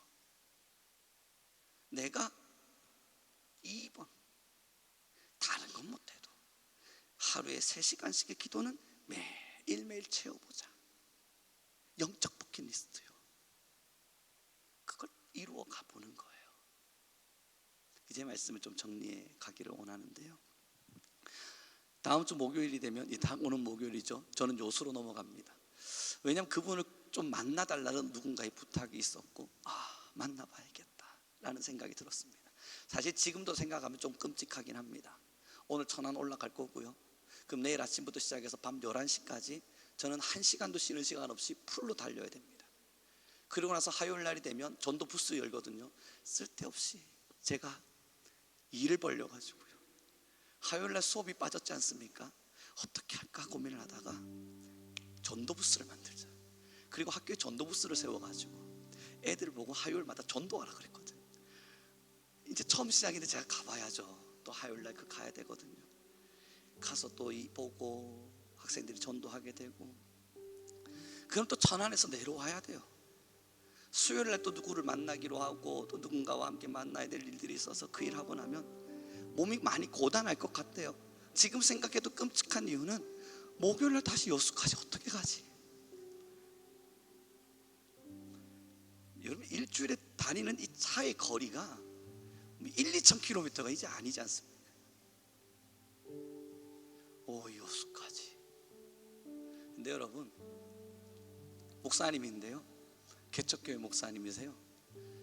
내가 2번 다른 건 못해도 하루에 3시간씩의 기도는 매일매일 채워보자. 영적 버킷리스트요. 그걸 이루어 가보는 거예요. 이제 말씀을 좀 정리해 가기를 원하는데요, 다음 주 목요일이 되면, 오늘 목요일이죠, 저는 요수로 넘어갑니다. 왜냐하면 그분을 좀 만나달라는 누군가의 부탁이 있었고, 만나봐야겠다 라는 생각이 들었습니다. 사실 지금도 생각하면 좀 끔찍하긴 합니다. 오늘 천안 올라갈 거고요, 그럼 내일 아침부터 시작해서 밤 11시까지 저는 1시간도 쉬는 시간 없이 풀로 달려야 됩니다. 그리고 나서 화요일 날이 되면 전도 부스 열거든요. 쓸데없이 제가 일을 벌려가지고요, 화요일 날 수업이 빠졌지 않습니까? 어떻게 할까 고민을 하다가 전도 부스를 만들자. 그리고 학교에 전도 부스를 세워가지고 애들 보고 화요일마다 전도하라 그랬거든요. 이제 처음 시작인데 제가 가봐야죠. 또 화요일 날 가야 되거든요. 가서 또 보고 학생들이 전도하게 되고, 그럼 또 천안에서 내려와야 돼요. 수요일 날 또 누구를 만나기로 하고 또 누군가와 함께 만나야 될 일들이 있어서 그 일 하고 나면 몸이 많이 고단할 것 같아요. 지금 생각해도 끔찍한 이유는 목요일 날 다시 여수까지 어떻게 가지? 여러분, 일주일에 다니는 이 차의 거리가 1-2,000km가 이제 아니지 않습니까? 여수까지. 근데 여러분, 목사님인데요, 개척교회 목사님이세요.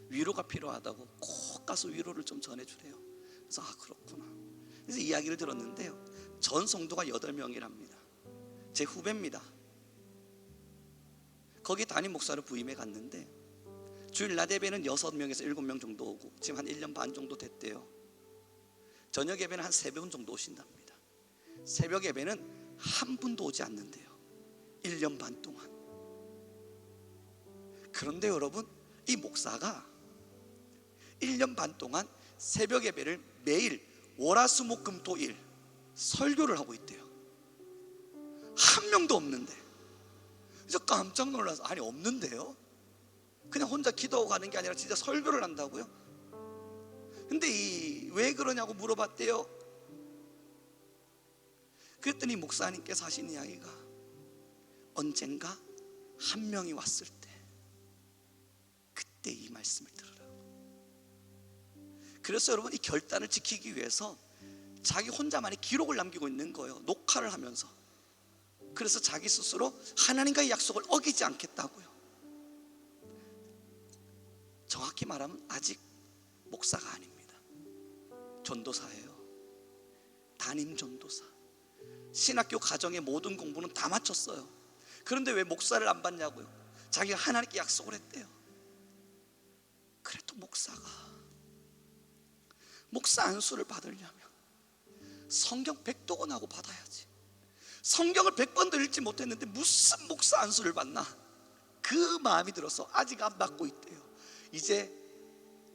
위로가 필요하다고 꼭 가서 위로를 좀 전해주래요. 그래서 그렇구나. 그래서 이야기를 들었는데요, 전 성도가 8명이랍니다. 제 후배입니다. 거기 담임 목사로 부임해 갔는데 주일 낮 예배는 6명에서 7명 정도 오고 지금 한 1년 반 정도 됐대요. 저녁 예배는 한 3분 정도 오신답니다. 새벽 예배는 한 분도 오지 않는데요, 1년 반 동안. 그런데 여러분, 이 목사가 1년 반 동안 새벽 예배를 매일 월화수목금토일 설교를 하고 있대요. 한 명도 없는데. 그래서 깜짝 놀라서, 없는데요? 그냥 혼자 기도하고 가는 게 아니라 진짜 설교를 한다고요? 근데 왜 그러냐고 물어봤대요. 그랬더니 목사님께서 하신 이야기가, 언젠가 한 명이 왔을 때 그때 이 말씀을 들으라고. 그래서 여러분, 이 결단을 지키기 위해서 자기 혼자만의 기록을 남기고 있는 거예요. 녹화를 하면서. 그래서 자기 스스로 하나님과의 약속을 어기지 않겠다고요. 정확히 말하면 아직 목사가 아닙니다. 전도사예요. 담임 전도사. 신학교 가정의 모든 공부는 다 마쳤어요. 그런데 왜 목사를 안 받냐고요? 자기가 하나님께 약속을 했대요. 그래도 목사 안수를 받으려면 성경 100독언하고 받아야지. 성경을 100번도 읽지 못했는데 무슨 목사 안수를 받나? 그 마음이 들어서 아직 안 받고 있대요. 이제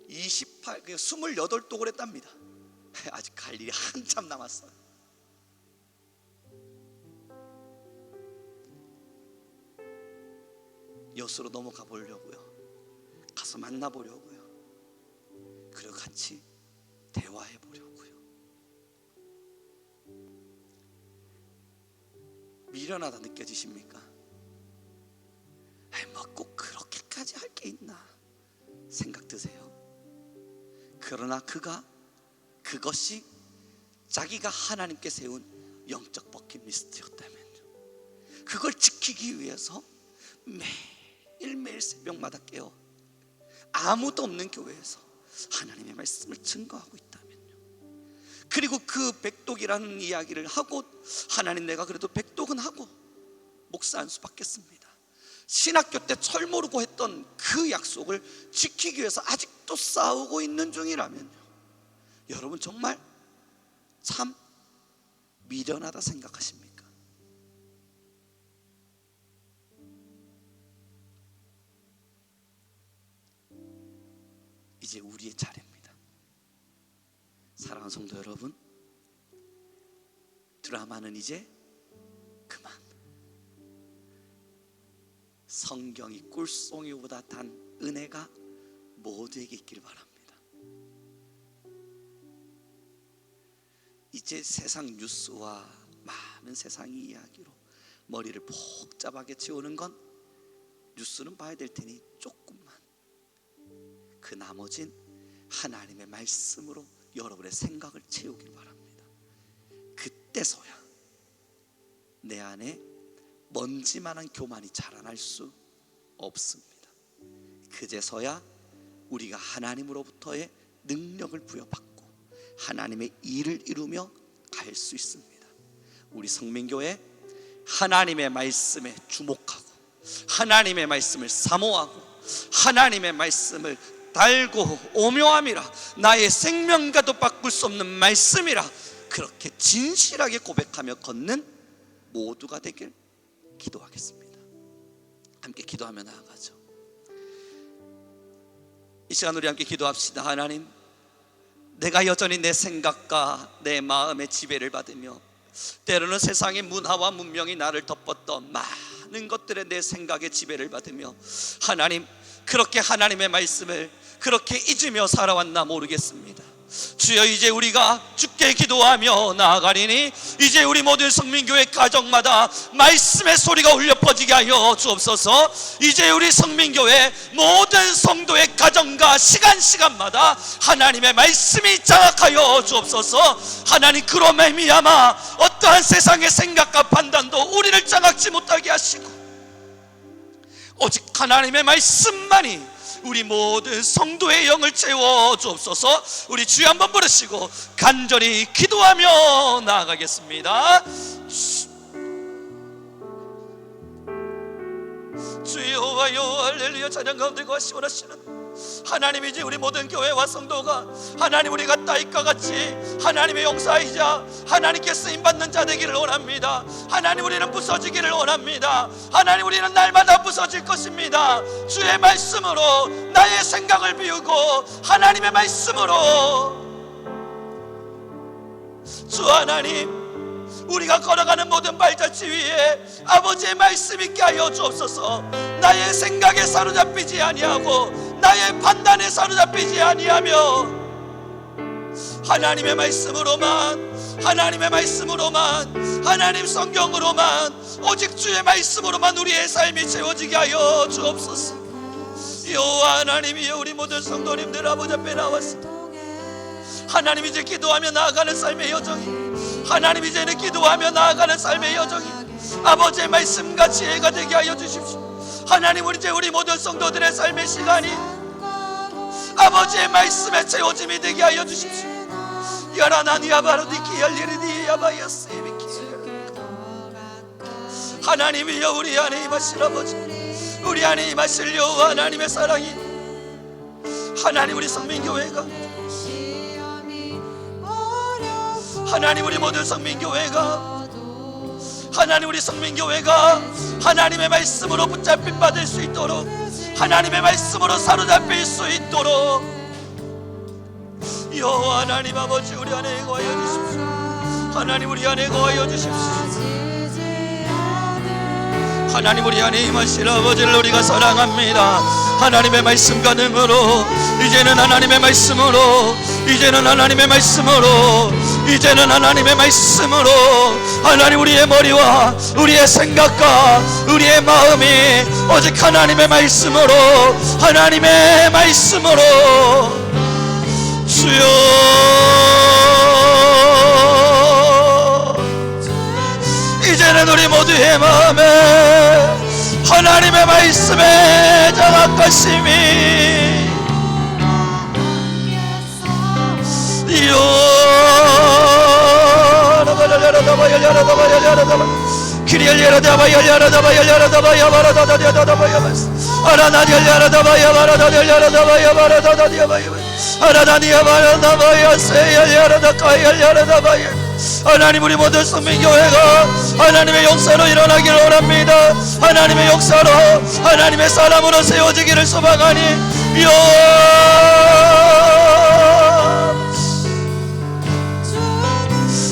28독을 했답니다. 아직 갈 일이 한참 남았어요. 여수로 넘어가 보려고요. 가서 만나보려고요. 그리고 같이 대화해 보려고요. 미련하다 느껴지십니까? 뭐 꼭 그렇게까지 할 게 있나 생각 드세요. 그러나 그것이 자기가 하나님께 세운 영적 버킷리스트였다면요, 그걸 지키기 위해서 매일매일 새벽마다 깨어 아무도 없는 교회에서 하나님의 말씀을 증거하고 있다면요, 그리고 그 백독이라는 이야기를 하고, 하나님 내가 그래도 백독은 하고 목사 안수 받겠습니다, 신학교 때 철 모르고 했던 그 약속을 지키기 위해서 아직도 싸우고 있는 중이라면요, 여러분 정말 참 미련하다 생각하십니까? 이제 우리의 차례입니다. 사랑하는 성도 여러분, 드라마는 이제 그만. 성경이 꿀송이보다 단 은혜가 모두에게 있길 바랍니다. 이제 세상 뉴스와 많은 세상 이야기로 머리를 복잡하게 채우는 건 뉴스는 봐야 될 테니 조금만, 그 나머진 하나님의 말씀으로 여러분의 생각을 채우길 바랍니다. 그때서야 내 안에 먼지만한 교만이 자라날 수 없습니다. 그제서야 우리가 하나님으로부터의 능력을 부여받고 하나님의 일을 이루며 갈 수 있습니다. 우리 성민교회 하나님의 말씀에 주목하고 하나님의 말씀을 사모하고 하나님의 말씀을 달고 오묘함이라, 나의 생명과도 바꿀 수 없는 말씀이라, 그렇게 진실하게 고백하며 걷는 모두가 되길 기도하겠습니다. 함께 기도하며 나아가죠. 이 시간 우리 함께 기도합시다. 하나님, 내가 여전히 내 생각과 내 마음의 지배를 받으며 때로는 세상의 문화와 문명이 나를 덮었던 많은 것들에 내 생각의 지배를 받으며 하나님, 그렇게 하나님의 말씀을 그렇게 잊으며 살아왔나 모르겠습니다. 주여, 이제 우리가 주께 기도하며 나아가리니 이제 우리 모든 성민교회 가정마다 말씀의 소리가 울려 퍼지게 하여 주옵소서. 이제 우리 성민교회 모든 성도의 가정과 시간마다 하나님의 말씀이 장악하여 주옵소서. 하나님, 그로 말미암아 어떠한 세상의 생각과 판단도 우리를 장악지 못하게 하시고 오직 하나님의 말씀만이 우리 모든 성도의 영을 채워 주옵소서. 우리 주여 한번 부르시고 간절히 기도하며 나아가겠습니다. 주여, 할렐루야. 찬양 가운데 거하시 원하시는 하나님, 이제 우리 모든 교회와 성도가 하나님, 우리가 따위과 같이 하나님의 용사이자 하나님께 쓰임받는 자 되기를 원합니다. 하나님, 우리는 부서지기를 원합니다. 하나님, 우리는 날마다 부서질 것입니다. 주의 말씀으로 나의 생각을 비우고 하나님의 말씀으로, 주 하나님, 우리가 걸어가는 모든 발자취 위에 아버지의 말씀 있게 하여 주옵소서. 나의 생각에 사로잡히지 아니하고 나의 판단에 사로잡히지 아니하며 하나님의 말씀으로만, 하나님의 말씀으로만, 하나님 성경으로만, 오직 주의 말씀으로만 우리의 삶이 채워지게 하여 주옵소서. 여호와 하나님이여, 우리 모든 성도님들 아버지 앞에 나왔습니다. 하나님 이제 기도하며 나아가는 삶의 여정이, 하나님 이제는 기도하며 나아가는 삶의 여정이 아버지의 말씀과 지혜가 되게 하여 주십시오. 하나님 이제 우리 모든 성도들의 삶의 시간이 아버지의 말씀에 채워짐이 되게 하여 주십시오. 야라나니아바로디키 열리리디야바야세비키. 하나님이여 우리 안에 임하실 아버지, 우리 안에 임하실 여호와 하나님의 사랑이 하나님 우리 성민교회가, 하나님 우리 모든 성민교회가, 하나님 우리 성민교회가 하나님의 말씀으로 붙잡힘 받을 수 있도록, 하나님의 말씀으로 사로잡힐 수 있도록 여호와 하나님 아버지 우리 안에 거하여 주십시오. 하나님 우리 안에 거하여 주십시오. 하나님 우리 안에 임하실 아버지를 우리가 사랑합니다. 하나님의 말씀과 능으로, 이제는 하나님의 말씀으로, 이제는 하나님의 말씀으로, 이제는 하나님의 말씀으로 하나님 우리의 머리와 우리의 생각과 우리의 마음이 오직 하나님의 말씀으로, 하나님의 말씀으로 주여 이제는 우리 모두의 마음에 하나님의 말씀에 장악하심이 하나님 우리 모든 성민교회가 하나님의 역사로 일어나기를 원합니다. 하나님의 역사로 하나님의 사람으로 세워지기를 소망하니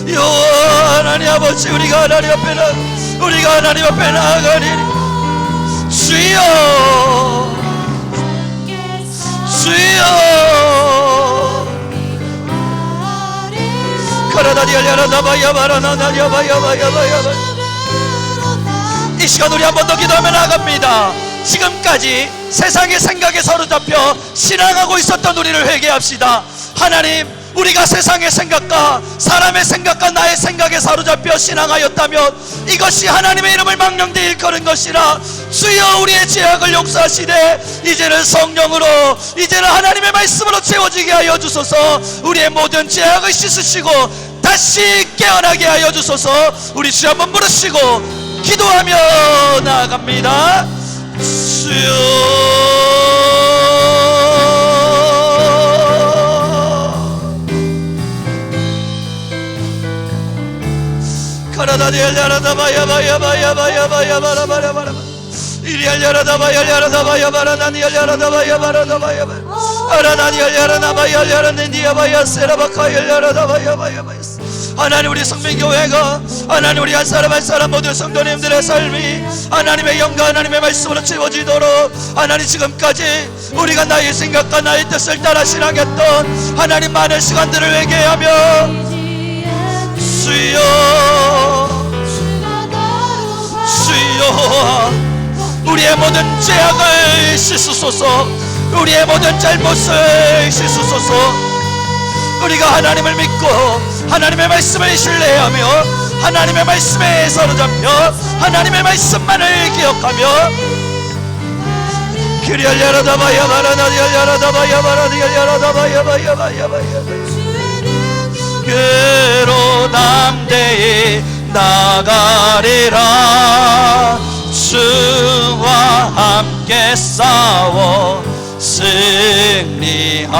여호와 하나님 아버지 우리가 하나님 앞에 나아가리니 주여 이 시간 우리 한 번 더 기도하며 나아갑니다. 지금까지 세상의 생각에 사로잡혀 신앙하고 있었던 우리를 회개합시다. 하나님, 우리가 세상의 생각과 사람의 생각과 나의 생각에 사로잡혀 신앙하였다면 이것이 하나님의 이름을 망령되이 일컫는 것이라. 주여 우리의 죄악을 용서하시되 이제는 성령으로, 이제는 하나님의 말씀으로 채워지게 하여 주소서. 우리의 모든 죄악을 씻으시고 다시 깨어나게 하여 주소서. 우리 주 한번 부르시고 기도하며 나아갑니다. 주여 하나님 우리 성민교회가, 하나님 우리 한 사람 한 사람 모든 성도님들의 삶이 하나님의 영과 하나님의 말씀으로 채워지도록, 하나님 지금까지 우리가 나의 생각과 나의 뜻을 따라 신앙했던 하나님 많은 시간들을 회개하며 주여 우리의 모든 죄악을 씻으소서. 우리의 모든 잘못을 씻으소서. 우리가 하나님을 믿고 하나님의 말씀을 신뢰하며 하나님의 말씀에 사로잡혀 하나님의 말씀만을 기억하며 그로 담대히 나가리라. 주와 함께 싸워 승리하리라.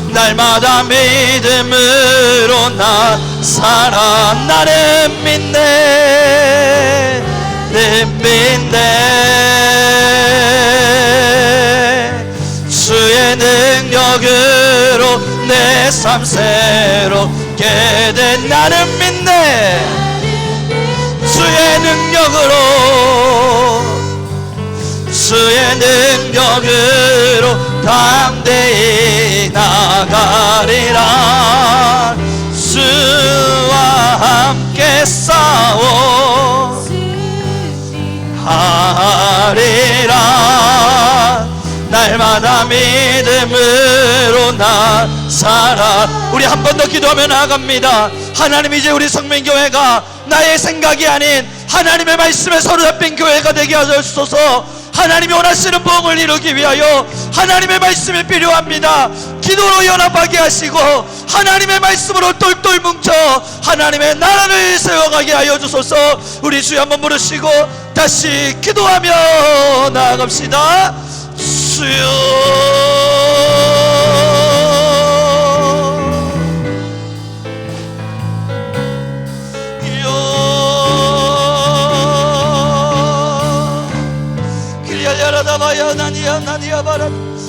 날마다 믿음으로 나 살아. 나는 믿네, 주의 능력으로 내 삶 새롭게 된. 나는 믿네, 주의 능력으로 담대히 나가리라. 주와 함께 싸워 하리라. 날마다 믿음 말씀으로 나 살아. 우리 한 번 더 기도하며 나아갑니다. 하나님, 이제 우리 성민교회가 나의 생각이 아닌 하나님의 말씀에 사로잡힌 교회가 되게 하소서. 하나님이 원하시는 부흥을 이루기 위하여 하나님의 말씀이 필요합니다. 기도로 연합하게 하시고 하나님의 말씀으로 똘똘 뭉쳐 하나님의 나라를 세워가게 하여 주소서. 우리 주여 한번 부르시고 다시 기도하며 나아갑시다. 주여, 야라다바야 나니야 나니야 바라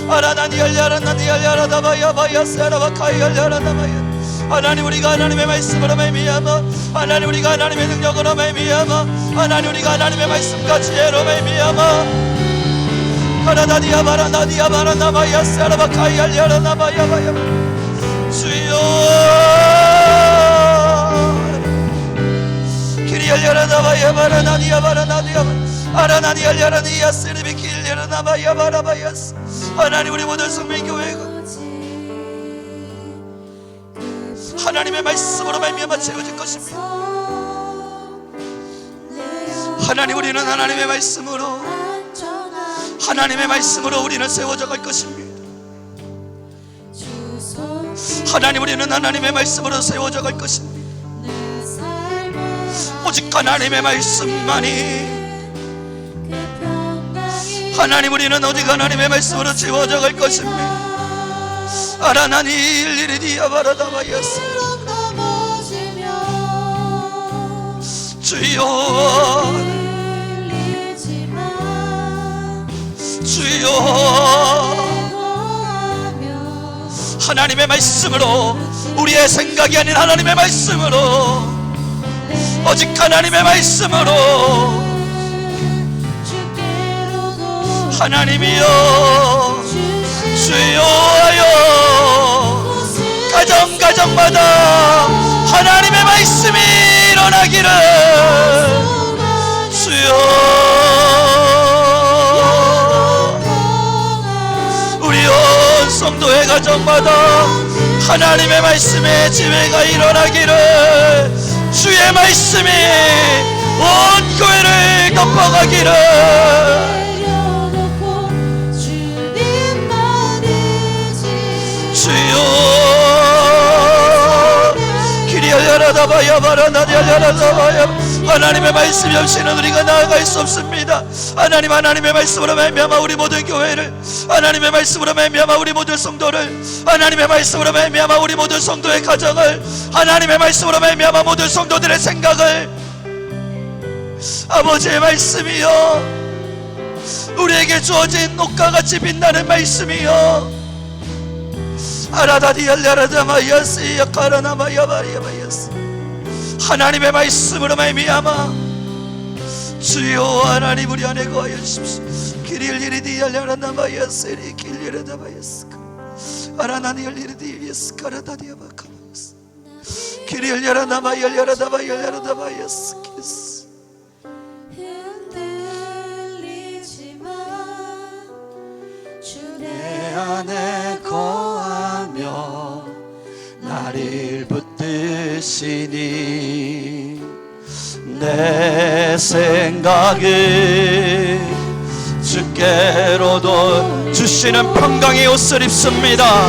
아라나니야 야라나니야 야라다바야 바야 세라바카야 야라다바야. 하나님, 우리가 하나님의 말씀으로 말미암아, 하나님 우리가 하나님의 능력으로 말미암아, 하나님 우리가 하나님의 말씀과 지혜로 말미암아, 아라나니야 바라나니야 바라나바야 세라바카야 야라나바야 바야. 주여, 기리야 야라다바야 바라나니야 바라나니야 아라나니 알야라니야 세르비킬 야라나바야 바라바야스. 하나님, 우리 모든 성민교회가 하나님의 말씀으로 말미암아 채워질 것입니다. 하나님, 우리는 하나님의 말씀으로, 하나님의 말씀으로 우리는 세워져 갈 것입니다. 하나님, 우리는 하나님의 말씀으로 세워져 갈 것입니다. 오직 하나님의 말씀만이, 하나님, 우리는 오직 하나님의 말씀으로 채워져 갈 것입니다. 아라나니 일리리디야 바라다바야스. 주여, 주여, 하나님의 말씀으로, 우리의 생각이 아닌 하나님의 말씀으로, 오직 하나님의 말씀으로, 하나님이여, 주여하여 가정가정마다 하나님의 말씀이 일어나기를. 주여, 우리 온 성도의 가정마다 하나님의 말씀의 지혜가 일어나기를. 주의 말씀이 온 교회를 덮어가기를. 주여, 기리야라다바야 바라나야라다바야. 하나님의 말씀이 없이는 우리가 나아갈 수 없습니다. 하나님, 하나님의 말씀으로 말미암아 우리 모든 교회를, 하나님의 말씀으로 말미암아 우리 모든 성도를, 하나님의 말씀으로 말미암아 우리 모든 성도의 가정을, 하나님의 말씀으로 말미암아 모든 성도들의 생각을, 아버지의 말씀이여, 우리에게 주어진 녹과같이 빛나는 말씀이여, 아라다디알라라다마야스 야카라나마야바리야바야스. 하나님의 말씀으로 말미암아 주여, 하나님 우리 안에 거하여 주십시오. 기릴리리디알라라나마야스리 길리라다바야스 아라나니알리리디야스 카라다디아바카바야스 기릴리라나마야라다바야라다바야스 키스. 내 안에 거하며 나를 붙드시니 내 생각을 주께로도 주시는 평강의 옷을 입습니다.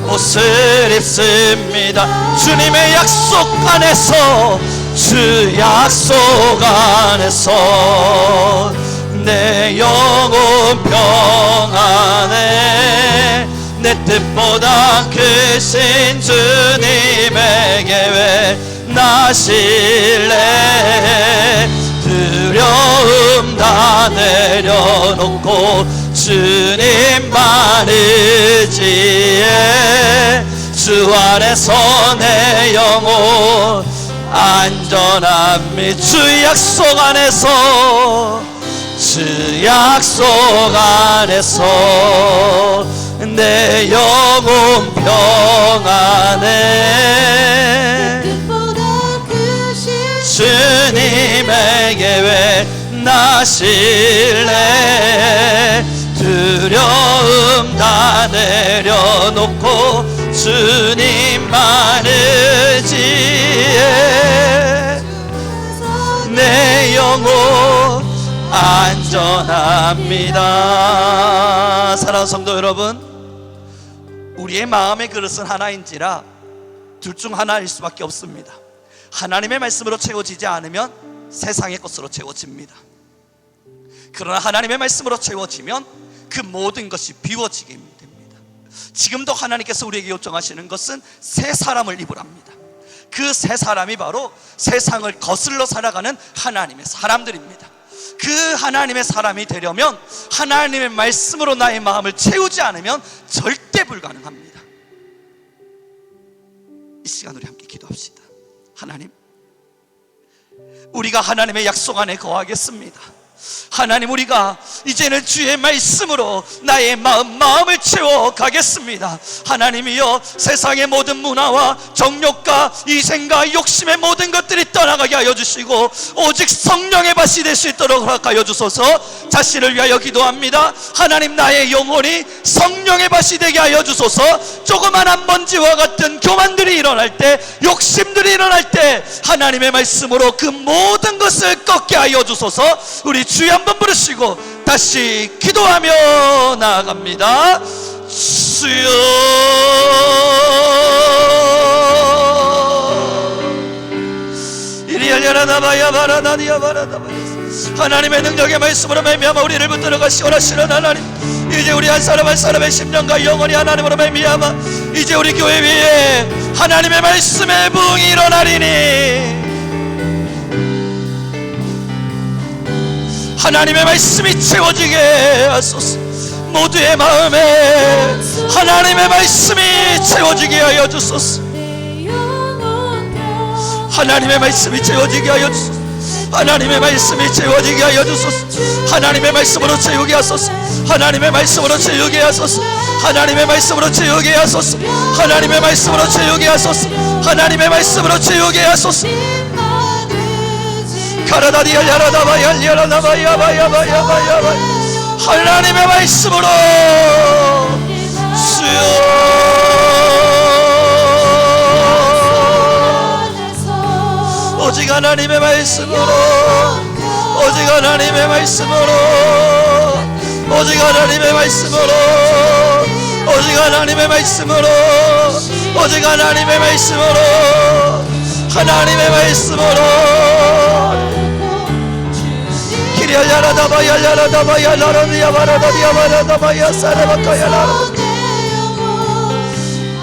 옷을 입습니다. 주님의 약속 안에서, 주 약속 안에서 내 영혼 평안해. 내 뜻보다 크신 주님의 계획 나실래. 두려움 다 내려놓고 주님만 의지해. 주 안에서 내 영혼 안전합니다. 주 약속 안에서, 주 약속 안에서 내 영혼 평안해. 주님의 계획 나실래. 두려움 두려움 다 내려놓고 주님만 의지해 내 영혼 안전합니다. 사랑하는 성도 여러분, 우리의 마음의 그릇은 하나인지라 둘 중 하나일 수밖에 없습니다. 하나님의 말씀으로 채워지지 않으면 세상의 것으로 채워집니다. 그러나 하나님의 말씀으로 채워지면 그 모든 것이 비워지게 됩니다. 지금도 하나님께서 우리에게 요청하시는 것은 새 사람을 입으랍니다. 그 새 사람이 바로 세상을 거슬러 살아가는 하나님의 사람들입니다. 그 하나님의 사람이 되려면 하나님의 말씀으로 나의 마음을 채우지 않으면 절대 불가능합니다. 이 시간 우리 함께 기도합시다. 하나님, 우리가 하나님의 약속 안에 거하겠습니다. 하나님, 우리가 이제는 주의 말씀으로 나의 마음을 채워가겠습니다. 하나님이여, 세상의 모든 문화와 정욕과 이생과 욕심의 모든 것들이 떠나가게 하여 주시고 오직 성령의 밭이 될 수 있도록 허락하여 주소서. 자신을 위하여 기도합니다. 하나님, 나의 영혼이 성령의 밭이 되게 하여 주소서. 조그만한 먼지와 같은 교만들이 일어날 때, 욕심들이 일어날 때 하나님의 말씀으로 그 모든 것을 꺾게 하여 주소서. 우리 주여 한번 부르시고 다시 기도하며 나아갑니다. 주여, 이리 열려라 나바야 바라나디야 바라나바야. 하나님의 능력의 말씀으로 말미암아 우리를 붙들어가 시원하시는 하나님, 이제 우리 한 사람 한 사람의 심령과 영혼이 하나님으로 말미암아 이제 우리 교회 위에 하나님의 말씀의 부흥이 일어나리니 하나님의 말씀이 채워지게 하소서. 모두의 마음에 하나님의 말씀이 채워지게 하여 주소서. 하나님의 말씀이 채워지게 하여 주소서. 하나님의 말씀이 채워지게 하여 주소서. 하나님의 말씀으로 채우게 하소서. 하나님의 말씀으로 채우게 하소서. 하나님의 말씀으로 채우게 하소서. 하나님의 말씀으로 채우게 하소서. 하나님의 말씀으로 채우게 하소서. 하나님의 말씀으로 주여, 오직 하나님의 말씀으로, 오직 하나님의 말씀으로, 오직 하나님의 말씀으로, 오직 하나님의 말씀으로, 오직 하나님의 말씀으로, 하나님의 말씀으로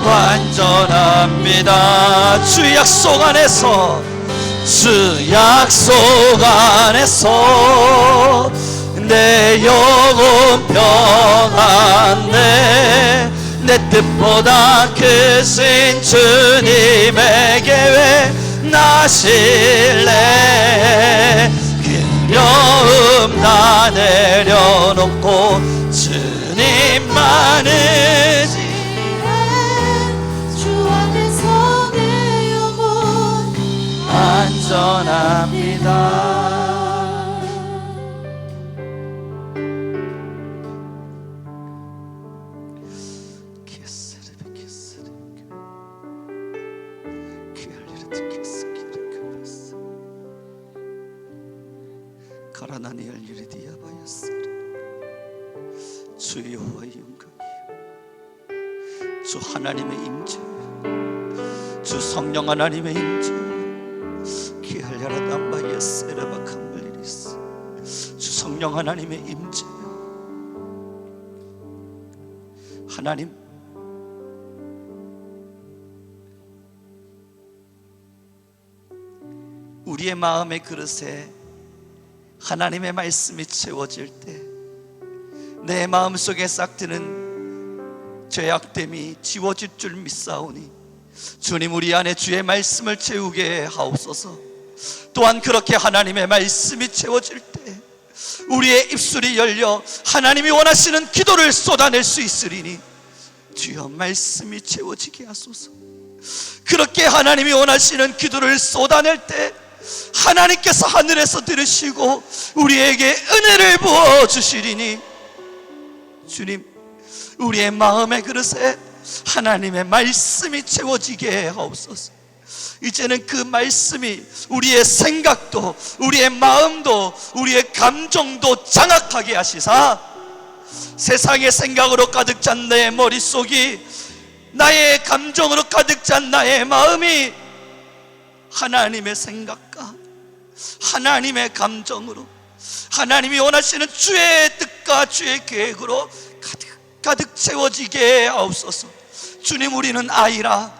완전합니다. 주 약속 안에서, 주 약속 안에서 내 영혼 평안해. 내 뜻보다 크신 주님의 계획 나실래. 두려움 다 내려놓고 주님만 의지해. 주 안에서 내 영혼 안전합니다. 주 여호와의 영광이요, 주 하나님의 임재, 주 성령 하나님의 임재, 주 성령 하나님의 임재. 하나님, 우리의 마음의 그릇에 하나님의 말씀이 채워질 때 내 마음속에 싹트는 죄악됨이 지워질 줄 믿사오니 주님, 우리 안에 주의 말씀을 채우게 하옵소서. 또한 그렇게 하나님의 말씀이 채워질 때 우리의 입술이 열려 하나님이 원하시는 기도를 쏟아낼 수 있으리니 주여 말씀이 채워지게 하소서. 그렇게 하나님이 원하시는 기도를 쏟아낼 때 하나님께서 하늘에서 들으시고 우리에게 은혜를 부어주시리니 주님, 우리의 마음의 그릇에 하나님의 말씀이 채워지게 하옵소서. 이제는 그 말씀이 우리의 생각도, 우리의 마음도, 우리의 감정도 장악하게 하시사 세상의 생각으로 가득 찬 내 머릿속이, 나의 감정으로 가득 찬 나의 마음이 하나님의 생각과 하나님의 감정으로, 하나님이 원하시는 주의 뜻과 주의 계획으로 가득 채워지게 하옵소서. 주님, 우리는 아이라,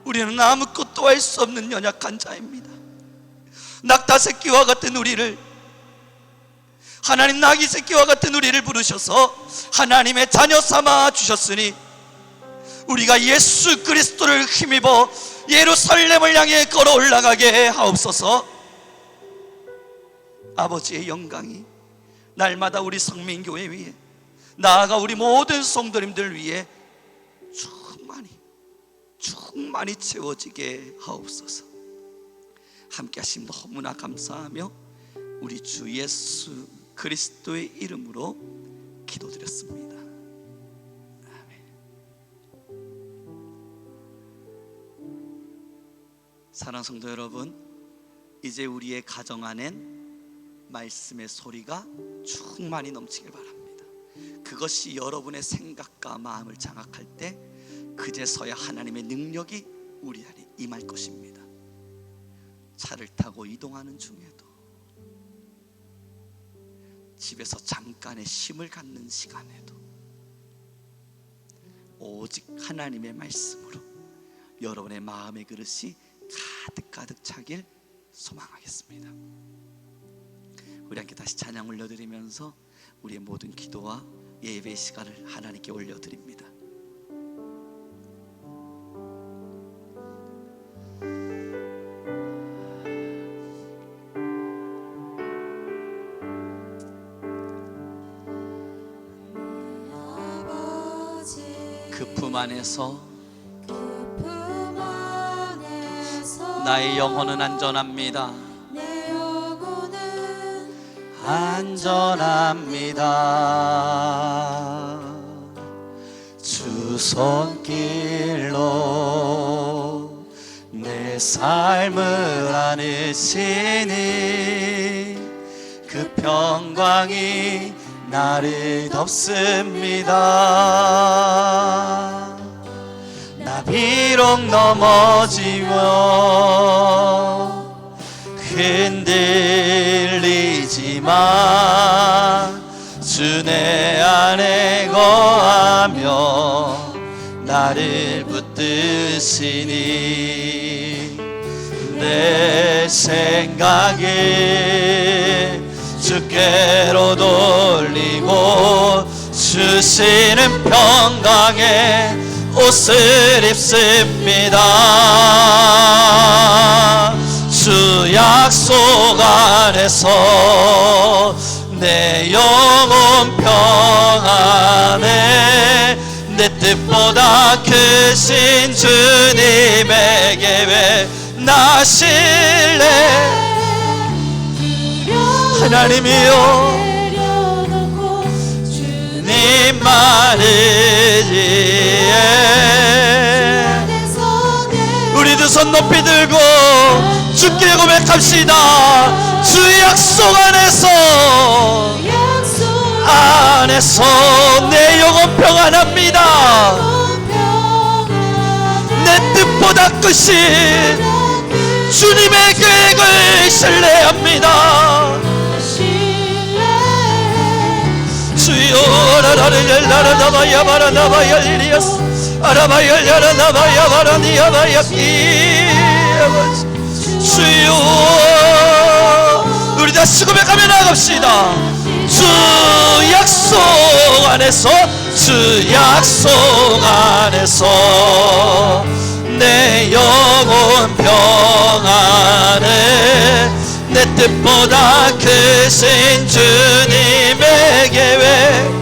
우리는 아무것도 할 수 없는 연약한 자입니다. 낙타 새끼와 같은 우리를, 하나님 나귀 새끼와 같은 우리를 부르셔서 하나님의 자녀 삼아 주셨으니 우리가 예수 그리스도를 힘입어 예루살렘을 향해 걸어 올라가게 하옵소서. 아버지의 영광이 날마다 우리 성민교회 위에, 나아가 우리 모든 성도님들 위에 충만히 채워지게 하옵소서. 함께 하심 너무나 감사하며 우리 주 예수 그리스도의 이름으로 기도드렸습니다. 아멘. 사랑하는 성도 여러분, 이제 우리의 가정 안엔 말씀의 소리가 충만히 넘치길 바랍니다. 그것이 여러분의 생각과 마음을 장악할 때 그제서야 하나님의 능력이 우리 안에 임할 것입니다. 차를 타고 이동하는 중에도, 집에서 잠깐의 쉼을 갖는 시간에도 오직 하나님의 말씀으로 여러분의 마음의 그릇이 가득 차길 소망하겠습니다. 우리 함께 다시 찬양 올려드리면서 우리의 모든 기도와 예배의 시간을 하나님께 올려드립니다. 그 품 안에서 나의 영혼은 안전합니다. 안전합니다. 주 손길로 내 삶을 안으시니 그 평강이 나를 덮습니다. 나 비록 넘어지며 흔들리지만 주 내 안에 거하며 나를 붙드시니 내 생각을 주께로 돌리고 주시는 평강의 옷을 입습니다. 주 약속 안에서 내 영혼 평안에 내 뜻보다 크신 주님의 계획 나실래. 하나님이여, 주님만을 위해 우리 두 손 높이 들고 주께 고백합시다. 주 약속 안에서 내 영혼 평안합니다. 내 뜻보다 크신 주님의 계획을 신뢰합니다. 주여 나라를 열라라나바야 바라나바야 이리야스 아라바야 열라나바야 바라니야바야 주여, 우리 다시 고백하며 나갑시다. 주 약속 안에서, 주 약속 안에서 내 영혼 평안에 내 뜻보다 크신 주님의 계획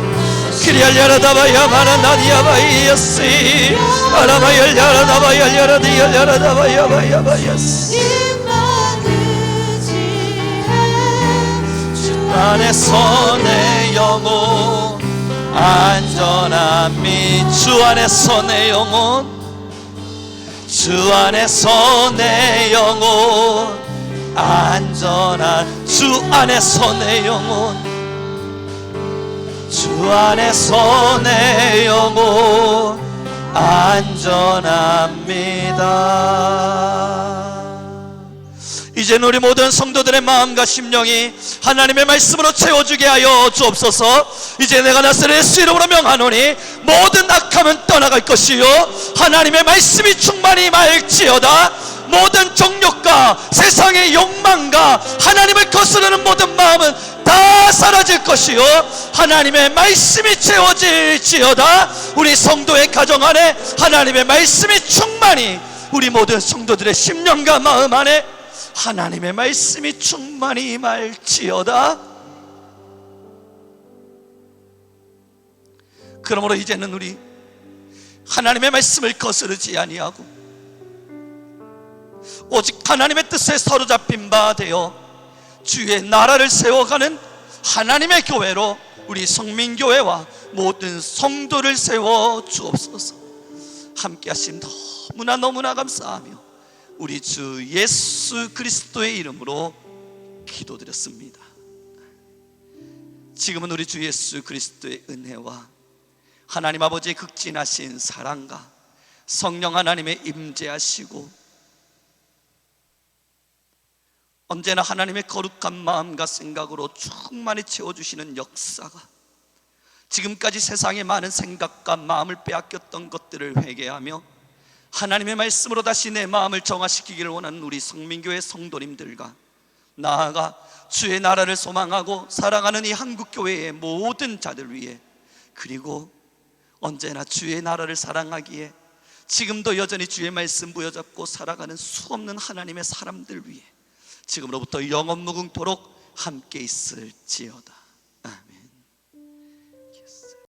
그리알려라다바야 바라나니야바이야시 아라바열려라다바야 열라디열려라다바야바야바야시 주 안에서 내 영혼 안전함이 주 안에서 내 영혼, 주 안에서 내 영혼, 안전한 주 안에서 내 영혼, 주 안에서 내 영혼 안전합니다. 이제는 우리 모든 성도들의 마음과 심령이 하나님의 말씀으로 채워주게 하여 주옵소서. 이제 내가 나사렛 예수 이름으로 명하노니 모든 악함은 떠나갈 것이요 하나님의 말씀이 충만히 임할지어다. 모든 정욕과 세상의 욕망과 하나님을 거스르는 모든 마음은 다 사라질 것이요 하나님의 말씀이 채워질지어다. 우리 성도의 가정 안에 하나님의 말씀이 충만히, 우리 모든 성도들의 심령과 마음 안에 하나님의 말씀이 충만히 임할지어다. 그러므로 이제는 우리 하나님의 말씀을 거스르지 아니하고 오직 하나님의 뜻에 사로잡힌 바 되어 주의 나라를 세워가는 하나님의 교회로 우리 성민교회와 모든 성도를 세워 주옵소서. 함께 하심 너무나 감사하며 우리 주 예수 그리스도의 이름으로 기도드렸습니다. 지금은 우리 주 예수 그리스도의 은혜와 하나님 아버지의 극진하신 사랑과 성령 하나님의 임재하시고 언제나 하나님의 거룩한 마음과 생각으로 충만히 채워주시는 역사가 지금까지 세상의 많은 생각과 마음을 빼앗겼던 것들을 회개하며 하나님의 말씀으로 다시 내 마음을 정화시키기를 원하는 우리 성민교회 성도님들과 나아가 주의 나라를 소망하고 사랑하는 이 한국교회의 모든 자들 위해, 그리고 언제나 주의 나라를 사랑하기에 지금도 여전히 주의 말씀 부여잡고 살아가는 수없는 하나님의 사람들 위해 지금으로부터 영원 무궁토록 함께 있을지어다.